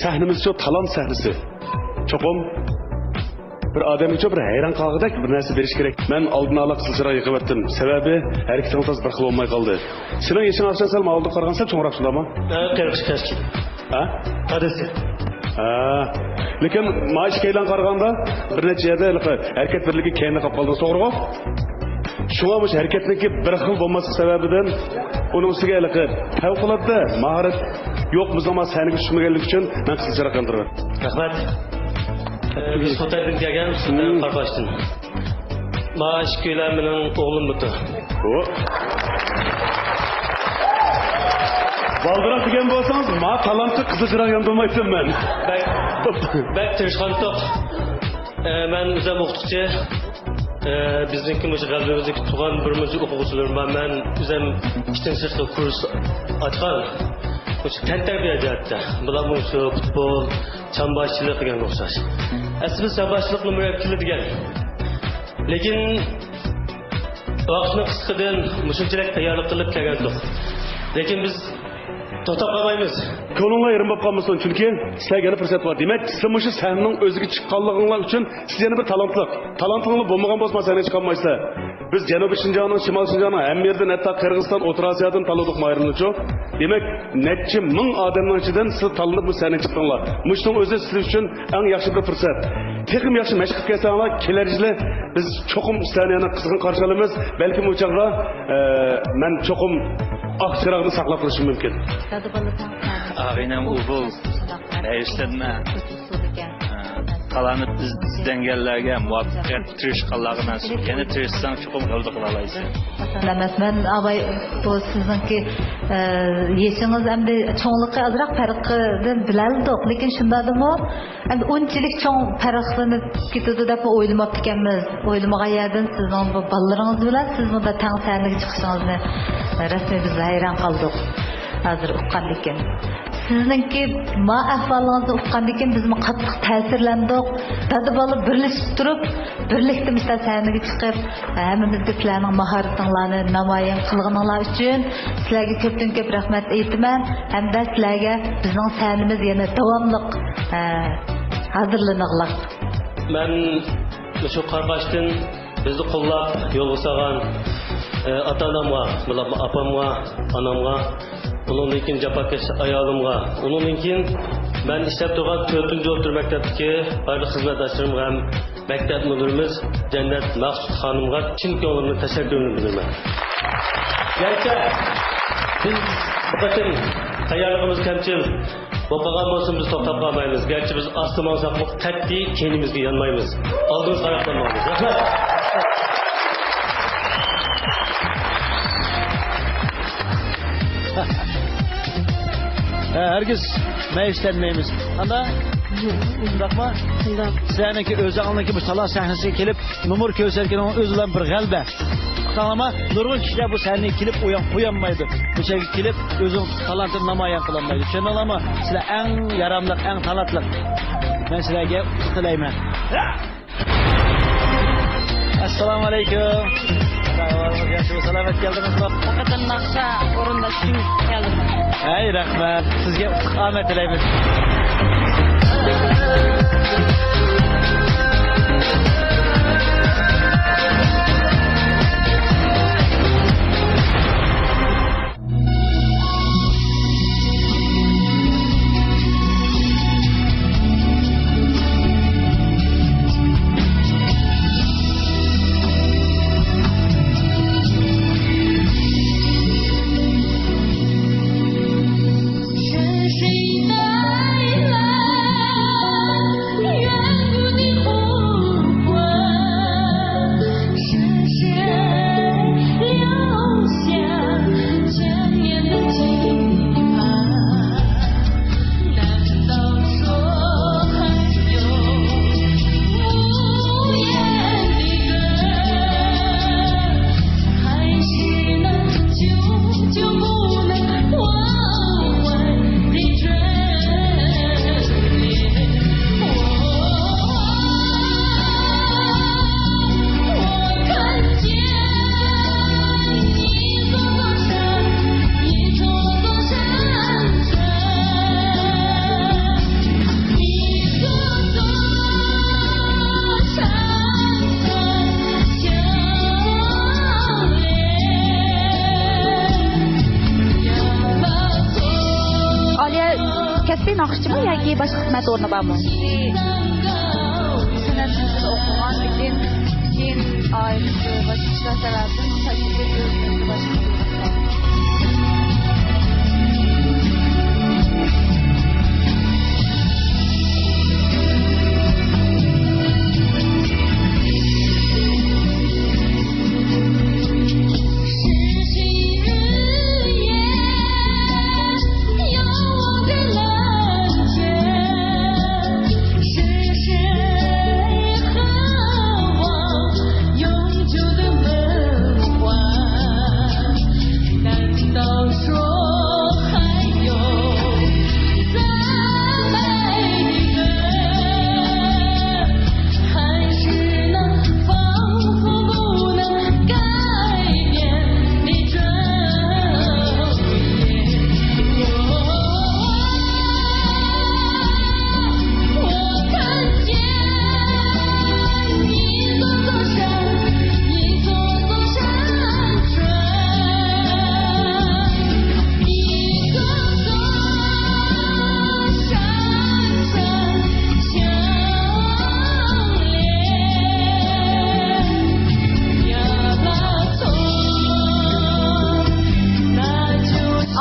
sahnemiz çok talant sahnesi. Çoxum bir adam için bir hayran qalğıdak bir narsa beriş gerek. Ben aldın ala qızılçıra yıqıb etdim. Sebebi hareketimiz az bir xil olmay qaldı. Senin yaşın aşağı salma aldı qarğansa çoğraq şundama? Qırqış kaçki. Ha? Adası. Ha. Lekin maaş kaylan qarğanda bir neçə yerdə hərəkət birliyi keyinə qap qaldı. Doğru? Şuna bu hareketdeki bir xil olması sebebinden onun üstüge eliqi fevqalatda maharet yok bu zaman seni düşünmegenlik için ben qızılçıra qandırırım. Rahmat. Biz Xotandan kelgan sizdan qarqashdim. Maaş kuylar mening o'g'lim buti. Baldırak degan bo'lsangiz, ma talantli qizilchiroq yondolmayapman men. Bak tirishqantoq. Men o'zim o'qituvchi. Bizniki mush qalbimizdagi tug'an birimiz o'quvchilarman. Men o'zim ishdan sirtda kurs ochgan. Mush tantarbiya jihatda. Bular mush futbol, chambarchilik qilgan o'xshash. Aslida chambarchilikni murakkab degan. Lekin vaqtni qisqadan mushunchalik tayyorlik qilib kelgandik. Lekin biz to'xtab qolmaymiz. Ko'ngilga yerim bo'lib qolmasin, chunki sizlarga yana fursat bor. Demak, siz mushu sahnaning o'ziga chiqqanliginglar uchun siz yana bir talantingiz bo'lmagan bo'lsa, sahnaga chiqolmaysizlar. Biz Janubiy Shinjongning, Shimoliy Shinjongning ham yerdan, hatto Qirg'iziston, O'rta Osiyodan tanladik mayrimlichu. Demak, necha ming odamning ichidan siz tanlanib bu sahnaga chiqdinglar. Mushning o'zi siz uchun eng yaxshi bir fursat. Texim yaxshi mashq qilib kelsanglar, kelar yili biz cho'qim sahnani qizg'in qarshi olamiz. Balki bu chog'da men cho'qim oq chiroqni saqlab turishim mumkin. Ağinem ubul, değiştirme, kalanıp bizden gellerge muvaffakiyet tırışqanlığına sürkeni tırışsan çokum yolda kılalayısın. Ben abay bu sizinki yeşiniz hem de çoğunlukla azırak farkını bilaldik. Lekin şunda da mı? Hem de onçilik çoğun farkını gidiyordu da oylamak dikemiz. Oylamağa yerden sizin bu ballarınız bilen siz burada tang sahneге çıkışınızı resmi biz hayran kaldık. Hazır uqqan ekan. Sizningki ma ahvolingizni uqqan ekan biz qattiq ta'sirlandik. Dadi bola birlashib turib, birlikda misol sahnaga chiqib, hammamizga sizlarning mahoratinglarni namoyon qilganinglar uchun sizlarga ko'pdan ko'p rahmat aytaman. Hamda sizlarga bizning sahnamiz yana davomli hazırlaninglar. Men shu qarqashdan bizni qo'llab yo'l qo'ygan ota-onamga, apamga, onamga, onun için capakeş ayalımga, onun için ben işlep doğan 4. otur mektepteki ayrı hizmetdaşlarım hem mektep müdürümüz Cennet Maksut Hanım'a çin gönlümün teşekkürünü bildirmek. Gerçi biz bakın tayarlığımız kemçil, Bopagan olsun biz toktap kalmayız. Gerçi biz aslı mansaplık tek değil, kendimizde yanmayız. Aldığınız karakterlerimiz. Rahmet. Herkes meyişlenmeyimiz. Ama bakma. Seninki özelliğindeki bu salah sahnesiga kelip numur ko'rsatgan o'zidan bir g'alba. Ama nurg'un kishilar bu sahnaga kelib uyanmaydi. Bu yerga kelib o'zing talantini namoyon qilolmaydi. Tushunalami? Sizlar eng yaramli, eng talantli. Men sizlarga tilayman. Assalomu alaykum. Yaxshi salomat keldingizmi? Faqat naqsha o'rindashing keldim. Hay rahmat. Sizga omad tilaymiz. Yeah. naqshchimi yoki boshqa xizmat o'rni bormi? San'atni o'qigan lekin keyin oilasi boshqa ishlar sababli tajriba o'zini boshqa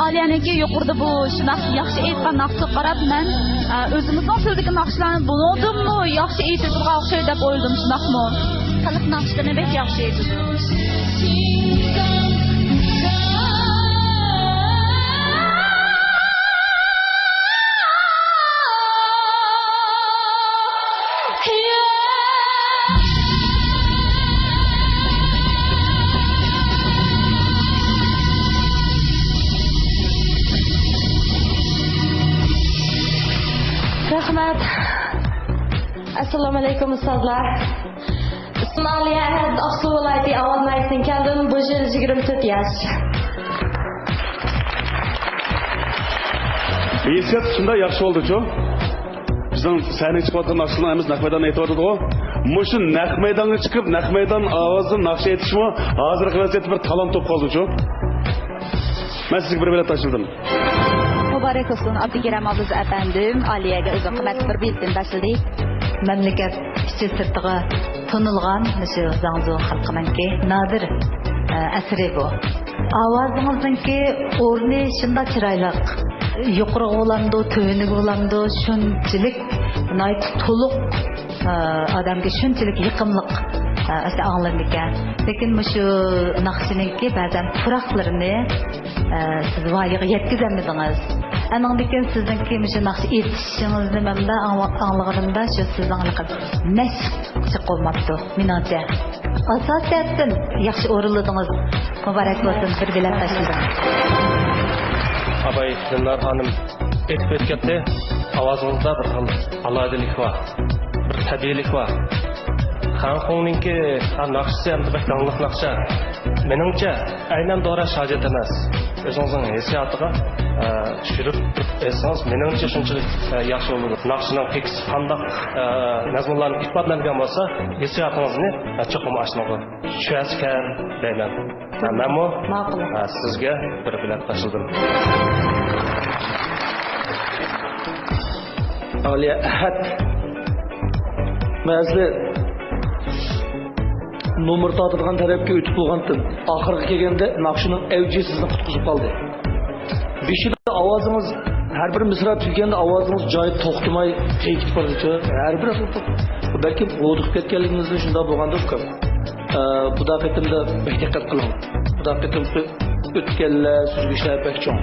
Aliyaniki yuqorida bu shunaqa yaxshi aytgan naqshga qarab men o'zimizning tildagi naqshlarni bo'lodimmi yaxshi aytadigan o'xshaydi deb o'yladim. Shunaqmi? Xalq naqshlarni bek yaxshi aytadi. Rahmat. Assalomu alaykum ustozlar. Ismim Aliya, Aqsu viloyati Avon maysidan keldim. Bu yil 24 yosh. Hissiyat shunday yaxshi bo'ldi-ku. Bizning sahnaga chiqayotgan naqshlarimiz naq maydonda aytib Mushu naq maydonga chiqib, naq maydon ovozini naqsh aytishmi? Hozirgi vaziyatda bir talon top qoldi-ku. Men sizga bir bilet tashildim. Mübarek olsun Abdurrahim Abduz efendim, Aliye'ge özün kıymetli bir bildim taşıldı. Memleket işçi sırtığı tunulgan, şu Zangzu halkınınki nadir eseri bu. Avazınızdaki orni şunda çıraylık. Yukarı olamdı, tövünük olamdı, şunçilik, nayt tuluk, adamga şunçilik yıkımlık anlarken. Lekin şu nakşinınki bazen turaklarını siz vayiga yetkizemediniz. Anandaki sizinki şu nakşi yetişişinizni ben de anlığımda şu sizinki meşk olmaptı, minatça. Asasiyetten yaxşı oruludunuz. Mübarek olsun, bir bilet taşıdınız. Abay Dinar Hanım etip ötketdi, avazınızda bir alaydilik var, bir tabiilik var. Xanxoninki naqshisi ham bek dangliq naqsha. Meningcha aynan doğru shajat emas. O'zingizning hissiyatiga tushirib aytsangiz, meningcha shunchalik yaxshi bo'ladi. Naqshining tekst qandoq mazmunlarni ifodalangan bo'lsa, hissiyotingizni cho'qim oshnaga tushasizkan deyman. Menmi sizga bir bilet tashildim. Aliya Ahad. Mazli nomer tatırgan tarafga o'tib bo'lgandim. Oxirgi kelganda naqshining avji sizni qutqizib qoldi. Beshida ovozingiz har bir misra tuganda ovozingiz joyi to'xtamay qiyqib qoldi. Har bir balki o'diq ketganligingizni shunda bo'lganda uqam. Bu daqiqamda diqqat qiling. Bu daqiqam o'tganlar sizga ishlab cho'ng.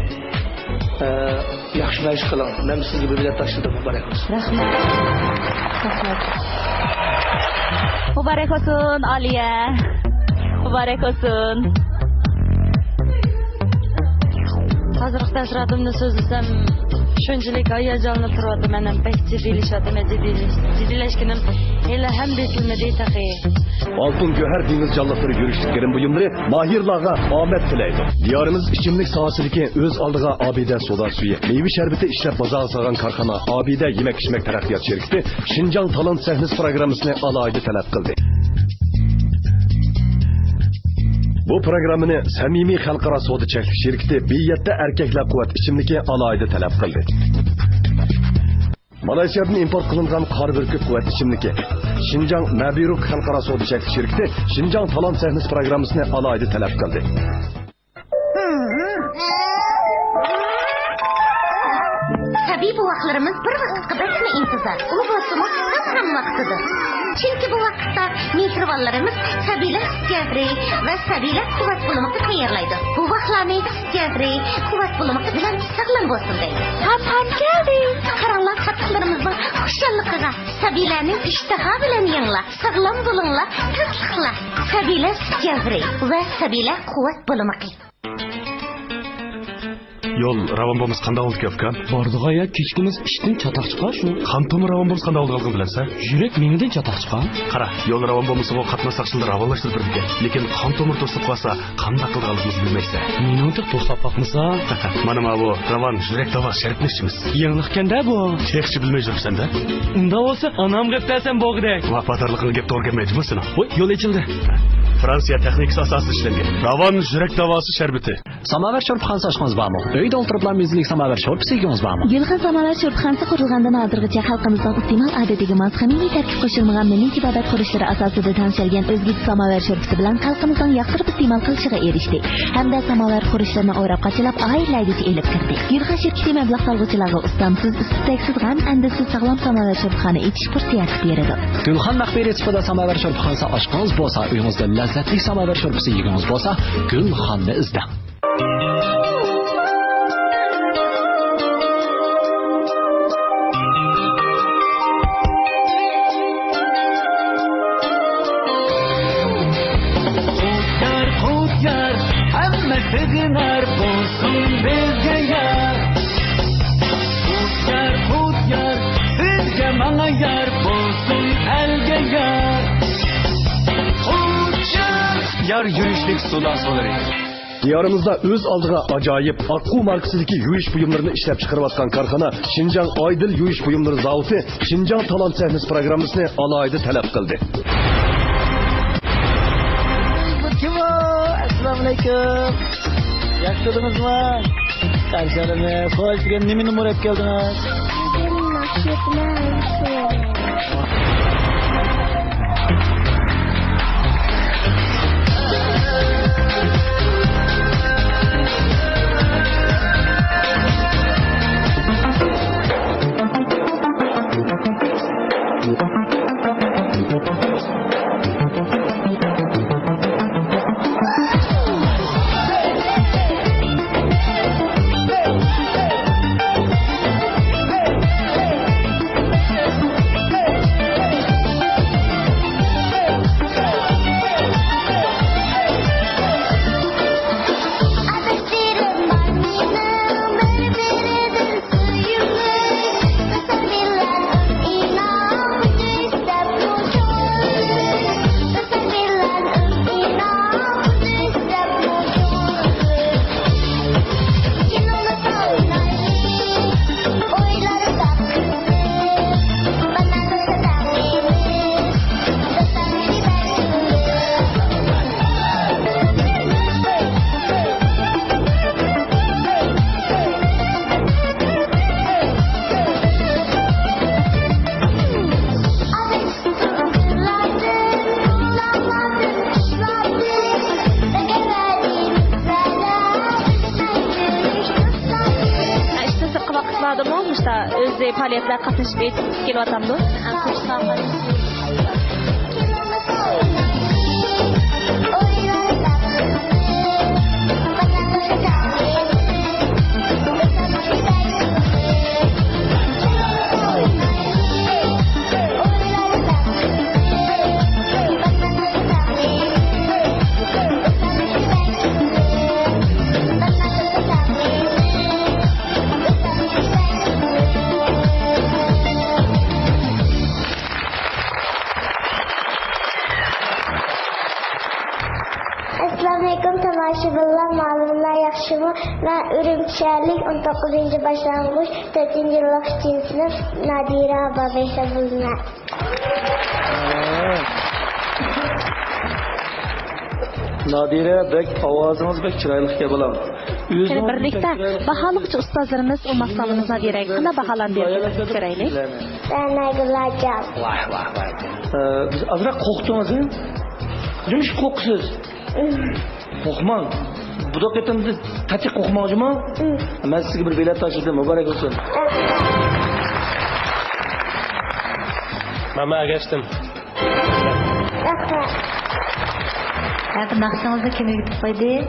Yaxshi ish qiling. Men sizga bir bilet tashladim. Muborak bo'lsin. Rahmat. Rahmat. Mübarek olsun Aliye. Mübarek olsun. Hazırlık taşıradımda sözlüsem şunçilik hayacanlı turvadı menem pek ciddileşadım ciddileşkinim hele hem betilmedi tağı. Altın Göher Deniz Canlıkları görüştüklerin buyumları Mahirlarga Ahmet tilaydı. Diyarımız içimlik sahasındaki öz aldığı Abide soda suyu, meyve şerbeti işlep bazağı sağan karxana Abide yemek içmek terakkiyat şerikti, Şinjan Talant Sahnes programısını alaydı talep kıldı. Bu programını samimiy xalqaro soda cheklik şirkati Biyatda erkaklar quvvat ichimligi alayda talab qildi. Malayziyadan import qilingan qor burkut quvvat ichimligi. Şinjan Mabiruk xalqaro savdo shirkati Şinjan talon sahnasi programmasini alohida talab qildi. Tabii bu vaqtlarimiz bir vaqtga bitme intizor. U bo'lsa ham vaqtidir. Chunki bu vaqtda mehribonlarimiz sabilar jabri va sabilar quvvat bo'lmoqda tayyorlaydi. Bu vaqtlarni jabri quvvat bo'lmoqda bilan saqlan bo'lsin deydi. Ham keldi. Qaranglar qattiqlarimizning xushalligiga sabilarning ishtaha bilan yanglar. Saqlam bo'linglar, tinchliklar. Sabilar jabri va sabilar quvvat bo'lmoqda. Yol ravan bo'lmas qanday oldi kafkan? Bordiga ya kechkimiz ishdan chatoq chiqar shu. Qan tomir ravan bo'lmas qanday oldi qolgan bilansa? Yurak mengidan chatoq chiqar. Qara, yo'l ravan bo'lmasa bu qatnash saqchilari ravanlashtirib ekan. Lekin qan tomir to'sib qolsa, qanday qilganligimizni bilmaysan. Meni o'tib to'xtab boqmasa, mana bu ravan yurak davo shartnishimiz. Yangliqkanda bu. Hechchi bilmay yuribsan-da. Unda bo'lsa, onam gapdasan bo'g'dak. Vafatorlikni gapda o'rganmayapsizmi? Voy, yo'l ochildi. Fransiya texnikasi asosida ishlangan. Ravan yurak davosi sharbati. Samovar sho'rpxonasi oshxonasi bormi? Uyda o'tiriblar muzlik samovar sho'rpisi yegimiz bormi? Gulxan samovar sho'rpxonasi qurilgandan hozirgacha xalqimizning iste'mol odatiga mos qonuniy tarkib qo'shilmagan milliy tibodat qurishlari asosida tanishilgan o'zbek samovar sho'rpisi bilan xalqimizning yoqtirib iste'mol qilishiga erishdik. Hamda samovar qurishlarini o'rab qachilab oilalargacha elib kirdik. Gulxan shirkati mablag' solg'uvchilarga ustamsiz, istaksiz g'am andisiz sog'lom samovar sho'rpxona etish fursati beradi. Gulxan maxbiriyat sifatida samovar sho'rpxonasi oshxonasi bo'lsa, uyingizda lazzatli samovar sho'rpisi yegingiz bo'lsa, Gulxonni izlang. Yar yürüyüşlük sudan soları. Diyarimizda o'z oldiga ajoyib Akku markasidagi yuvish buyumlarini ishlab chiqarayotgan korxona Şinjan Aydil yuvish buyumlari zavodi Şinjan talon sahnasi programmasini alohida talab qildi. Assalomu alaykum. Yaxshimizmi? Qarshilamiz. Xo'sh, bugun nimani murab keldingiz? O'zi faoliyatlar qatnashib kelyaptimda. Assalamualaikum tomoshabinlar, ma'lumlar yaxshimi? Men Urumchalik 19 boshlang'ich 4-yillik sinf Nadira Babesa bo'laman. Nadira bek ovozingiz bek chiroyli bo'lam. birlikte bahalıkçı ustazlarımız o masalımızdan direk. Kına bahalan bir göreylik. Ben Gülacam. Vay vay vay. Biz azıcık korktunuz değil mi? Cümüş korkusuz. Korkmang. Bu da ketimde tatik korkmangcı mı? Ben size bir bilet taşıdım. Mübarek olsun. Mama geçtim. Hep nakşanızda kime gidip koydu?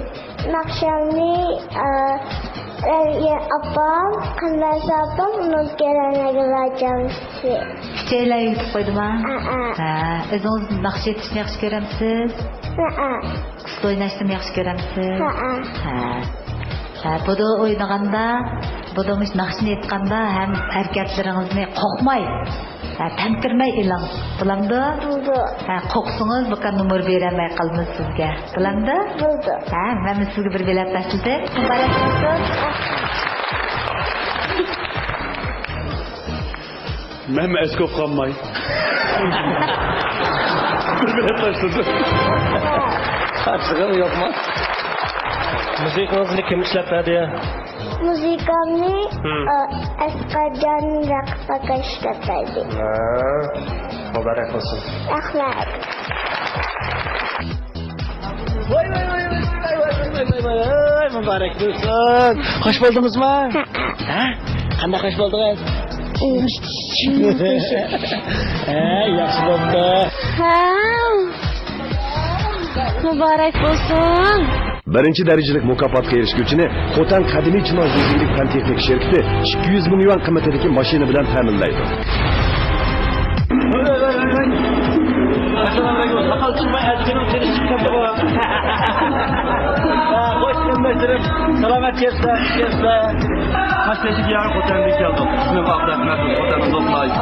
Nakşamni apam, kandarsa apam, onu gelene Gülacam. Küçükler gidip koydu mu? Özünüz nakşı yetişini yaxşı göremsiz? Kısık oynaştığını yaxşı göremsiz? Bu da oynaganda, bu da nakşını etganda hem hareketlerinizni kokmay, tantirmay ilang. Bulamdı? Buldu. Koksunuz, bukan numur beremay kalmaz sizge. Bulamdı? Buldu. Ben sizge bir bilet taşıdım. Mübarek olsun. Ben eskop kalmay. Bir bilet taşladı. Açığı yok mu? Müzikanızı kim işlep verdi ya? Muzikamni Eskacan Rakpaka işletirdi. Mübarek olsun. Ahmet. Vay mübarek olsun. Hoş buldunuz mu? Ha? Qanday hoş buldunuz? Yaxshi bo'ldi. Mübarek olsun. Birinchi darajalik mukofotga erishguvchini Xotan qadimiy chinoz muzeylik fan texnik şirkati 200 ming yuan qimmatidagi mashina bilan ta'minlaydi. Sakal çıkma erkeğinin seni çıkardı bu. Hoş geldin. Selamet gelsin. Kaç teşekkür yarın Xotan'da geldim. İsmim Abdülhamid. Xotan'ın dostuna ait.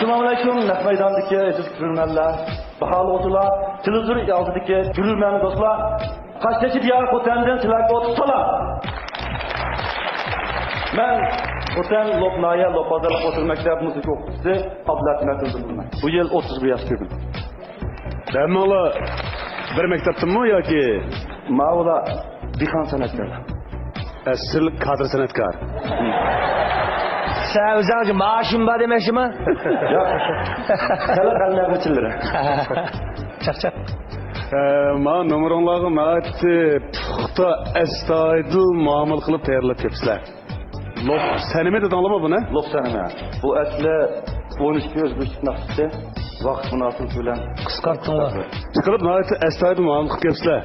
Assalomu alaykum, naq maydondagi aziz ko'rmanlar, baholi o'tlar, televizor oldidagi ko'rman do'stlar. Qashqachi diyar Xotandan sizlarga o'tib salom. Men Xotan Lopnaya Lopazarlik o'tir maktab musiqa o'qituvchisi Abdulat Matuldiman. Bu yil 30 yosh to'ldim. Demola bir maktabdimi yoki Mavla Bixon san'atkorlar. Asl kadr san'atkor. Sen o'zingizga maoshim bor demoqchimi? Yo'q. Xalq almag'ichilari. Chaq. Ma nomeringlarga ma'ati puxta astoydil muomala qilib tayyorlab kelibsizlar. Lop sanimi dedinglarmi buni? Lop sanimi. Bu asli 12 o'zbek naqshisi vaqt munosib bilan qisqartdilar. Chiqib ma'ati astoydil muomala qilib kelibsizlar.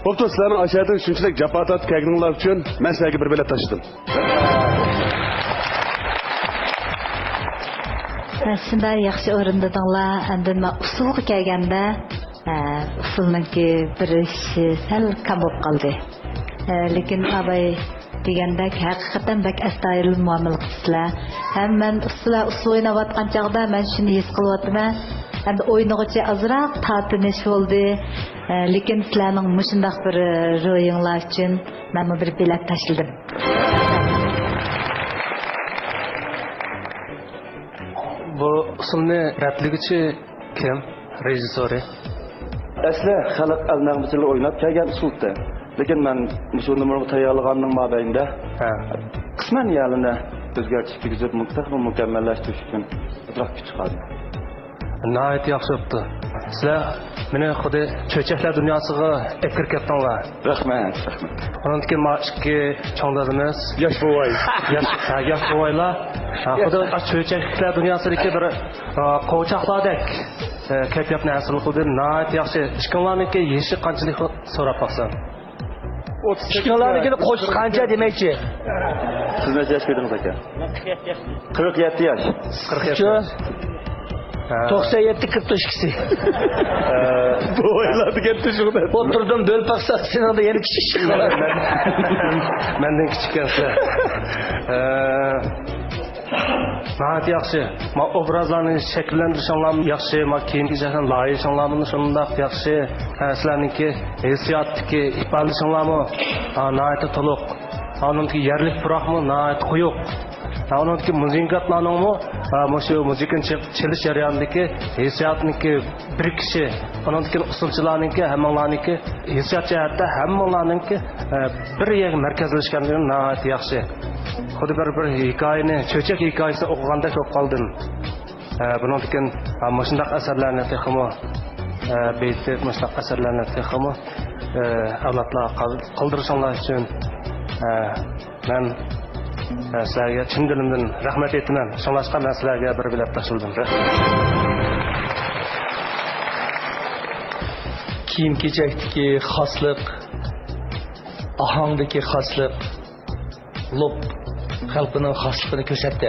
Bo'pti, sizlarning aşağıdan shunchalik jafotat kelganinglar uchun men sizlarga bir bilet tashladim. Shunday yaxshi o'rindadinglar. Endi men usulga kelganda, usulniki bir ishi sal kam bo'lib qoldi. Lekin abay degandek haqiqatan bak astoydil muomala qilsizlar. Ham men usul o'ynayotgan chog'da men shuni his qilyapman. Endi o'yinog'icha azroq tatinish bo'ldi. Lekin sizlarning mushundaq bir ro'yinglar uchun men bir bilet tashladim. Bu usulni ratligichi kim? Rejissori? Asli xalq almag'ichilari o'ynab kelgan usulda. Lekin men shu numrni tayyorlaganning mobaynida qisman yalini o'zgartirish kirgizib mukammallashtirish uchun azroq kuch chiqardim. Nəhayət yaxşı oldu. Sizlər məni xudi çöçəklər dünyasına epkir ketdinlər. Rəhmət. Onun ki ma iki çoğunlarımız yaş buvay. Yaş buvaylar. Xudi çöçəklər dünyasındakı bir qoçaqlardek keyfiyat nəsil qıldı. Nəhayət yaxşı. İşkinlarınki yeşi qançılıq sorab baxsan. İşkinlarınkini qoç qancha deməkçi? Siz neçə yaş verdiniz aka? 47 yaş. 47 yaş. 97-42'si. Bu oyladı gitti şurada. Oturdum böl baksak sen de yeni kişi çıktılar. Benden küçük gelse. Nəhayət yaxşı. Ma obrazlarını şəkilləndirişanlarım yaxşı, ma kiyim-kecəkdən layihəşanlarımın şunundaq yaxşı. Sizlərninki hissiyatdaki ifadəşanlarımı nəhayət toluq. Onunki yerlik bırakmı nəhayət quyuq. Onunki müziqatlarımı şu müzikin çeliş jarayonidagi hissiyotniki bir kishi, onunki usulchilarniki, hammalarniki hissiyot jihatda hammalarniki bir yerga markazlashganligi nəhayət yaxshi. Xuddi bir hikoyani, cho'chak hikoyasini o'qiganda ko'p qoldim. Buningkin shundaq asarlarni texmo beytib, shundaq asarlarni texmo avlodlarga qoldirishinglar uchun men sizlarga chin dilimdan rahmat aytaman. Shunlashqa men sizlarga bir bilet tashladim. Kiyim-kechakdagi xoslik, ohangdagi xoslik, lop xalqining xosligini ko'rsatdi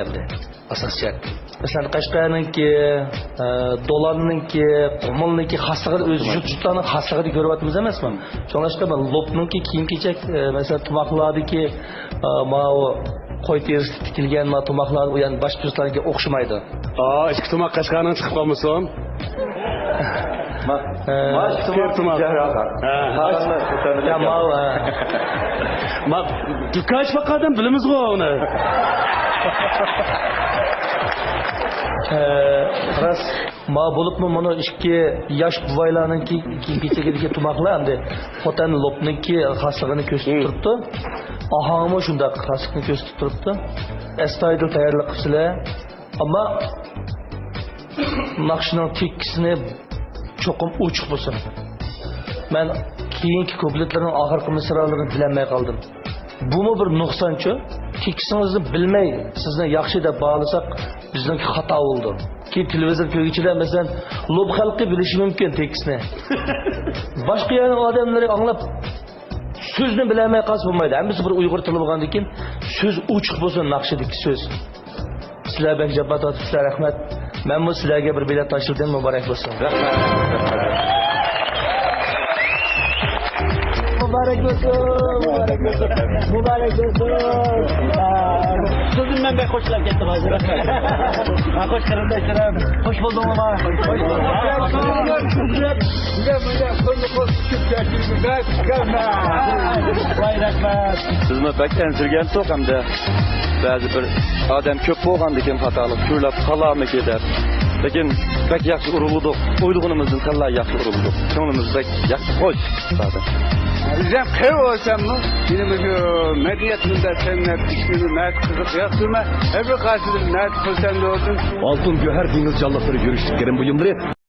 asosiyat. Masalan, Qashqarninki, Dolanninki, Qumulninki xosligini o'z yurtlarning xosligini ko'ryapmiz emasmi? Shunlashqa men lopninki kiyim-kechak, masalan, tumoqlardagi ma'o qo'y terisi tikilgan tumoqlar u yani boshqa yurtlarga o'xshamaydi. Ikki tumoq Qashqardan chiqib qolmasin. Ma dukash faqadan bilimizga uni. Ras ma bo'libmi mana ikki yosh buvaylarninki kiyim-kechagidagi tumoqlar endi Xotan lopninki xosligini ko'rsatib turibdi. Ahangmi shundaq xoslikni ko'rsatib turibdi. Astoydil tayyorlik qilsizlar. Ammo naqshning tekkisini cho'qim ochiq bo'lsin. Men keyingi kupletlarning oxirgi misralarini bilmay qoldim. Bumi bir nuqsonchi? Tekisinizni bilmay sizni yaxshi deb bağlasak bizningki xato bo'ldi. Ki televizor ko'ruvchilar masalan lob xalqi bilishi mumkin tekisni. Boshqa yana odamlar anglab so'zni bilmay qolsa bo'lmaydi. Hammasi bir Uyg'ur tili bo'lgandan keyin so'z ochiq bo'lsin, naqshidagi so'z. Sizlar bek jabat atibsizlar, rahmat. Men bu sizlarga bir bilet tashladim, muborak bo'lsin. Mübarek olsun. Mübarek olsun. Sözüm ben pek hoşlar kettim hazır. Hoş kardeşlerim. Hoş buldum ama. Hoş buldum. Vay rahmet. Sizni bek tensirgen soq hamda ba'zi bir odam ko'p bo'lgandikan xatolik ko'rlab qalarmi ketar. Lekin bek yaxshi urildik. O'ylig'imizdan kalla yaxshi urildik. Ko'nglimiz bek yaxshi xo'sh zaten. Bizden köy olsam mı? Benim şu medeniyetinde senler işini net kızık yaptırma. Öbür karşılığı net kılsan da olsun. Altın göher deniz canlıları görüştüklerin buyumları